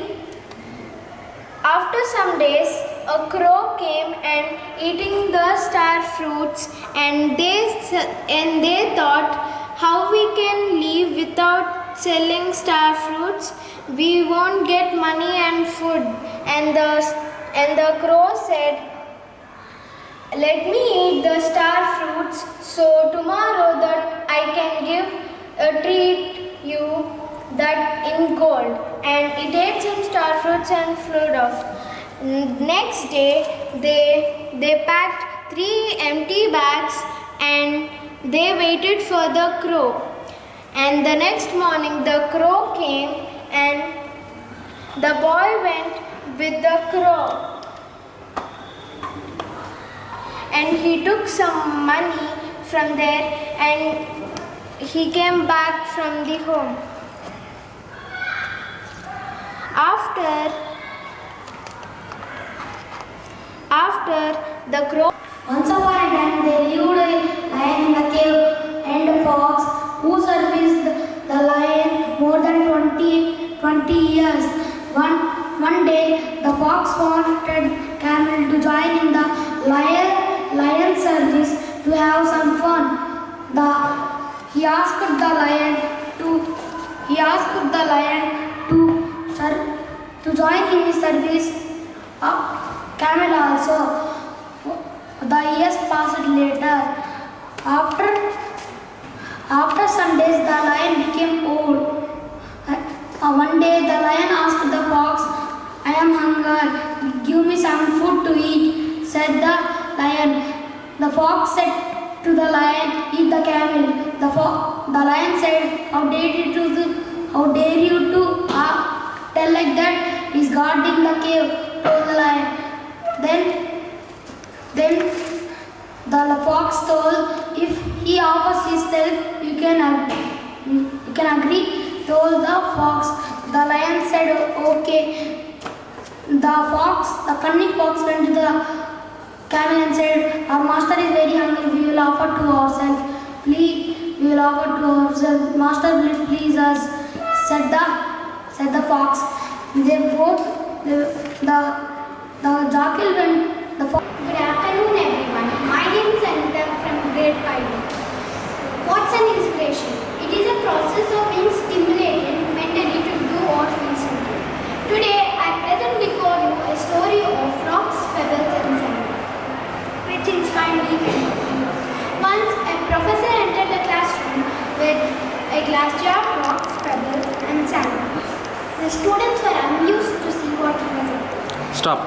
After some days, a crow came and eating the star fruits, and they thought, how we can live without selling star fruits? We won't get money and food. And the crow said, let me eat the star fruits, so tomorrow that I can give treat you that in gold. And it ate some star fruits and flew off. Next day they packed 3 empty bags and they waited for the crow. And the next morning the crow came and the boy went with the crow. And he took some money from there and he came back from the home. After the crow. Once upon a time there lived a lion in a cave and a fox who serviced the lion more than 20 years. One day the fox wanted camel to join in the he asked the lion to join in his service. Camel also. The years passed later. After some days, the lion became old. One day, the lion asked the fox, "I am hungry. Give me some food to eat," said the lion. The fox said to the lion, "Eat the camel." The lion said, How dare you to tell like that? He's guarding the cave," told the lion. Then the fox told, "If he offers himself, you can agree," told the fox. The lion said, "Okay." The cunning fox went to the camel and said, "Our master is very hungry. We will offer to ourselves. Master, please us," said the fox. The jackal went. Good afternoon, everyone. My name is Anita from grade 5. What's an inspiration? It is a process of being stimulated mentally to do or feel something. Today, I present before you a story of rocks, pebbles, and sand, which inspired me. Once, a professor entered the classroom with a glass jar, rocks, pebbles, and sand. The students were amused to see what he was up to. Stop.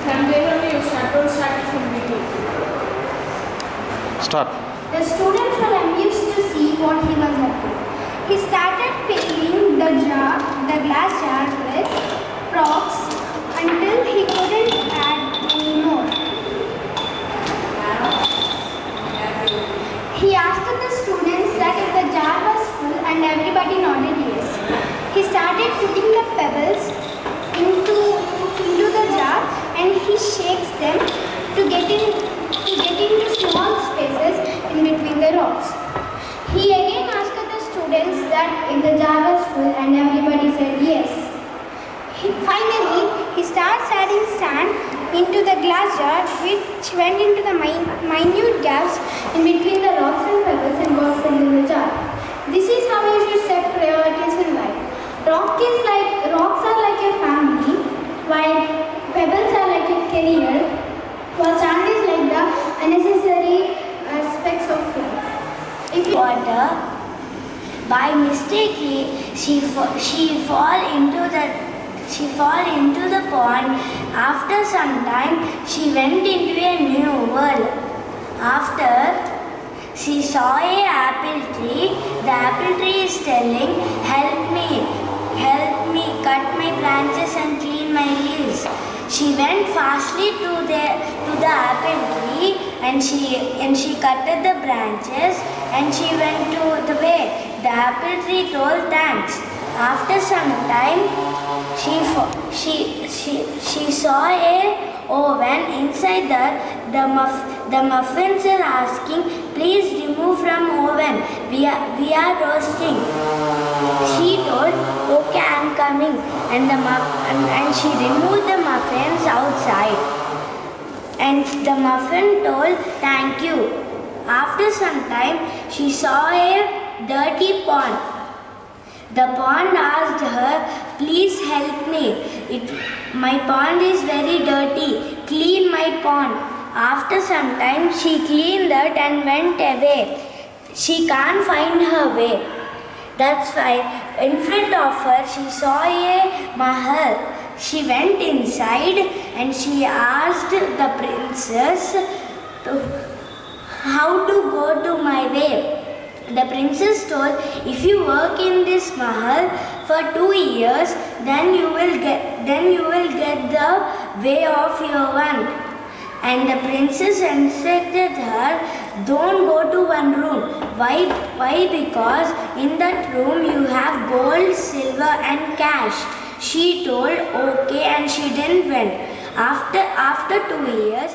From there only you start from beginning. Stop. The students were amused to see what he was up to. He started filling the glass jar with rocks until he couldn't add any more. He asked the students that if the jar was full, and everybody nodded yes. He started putting the pebbles into the jar, and he shakes them to get into small spaces in between the rocks. He again asked the students that if the jar was full, and everybody said yes. Finally, he starts adding sand into the glass jar, which went into the minute gaps in between the rocks and pebbles and got filled in the jar. This is how you should set priorities in life. Rocks are like your family, while pebbles are like your career, while sand is like the unnecessary aspects of life. If you Water, by mistake she fall into the pond. After some time, she went into a new world. After she saw a apple tree, the apple tree is telling, help me, cut my branches and clean my leaves." She went fastly to the apple tree, and she cut the branches, and she went to the way. The apple tree told thanks. After some time, she saw a oven. Inside the muffins are asking, "Please remove from oven. We are roasting." She told, "Okay, I am coming," and she removed the muffins outside. And the muffin told, "Thank you." After some time, she saw a dirty pond. The pond asked her, "Please help me. My pond is very dirty. Clean my pond." After some time, she cleaned that and went away. She can't find her way. That's why in front of her she saw a mahal. She went inside and she asked the princess how to go to my way. The princess told, "If you work in this mahal for 2 years, then you will get the way of your want." And the princess instructed her, "Don't go to one room." Why? Because in that room you have gold, silver and cash. She told okay, and she didn't went. After 2 years,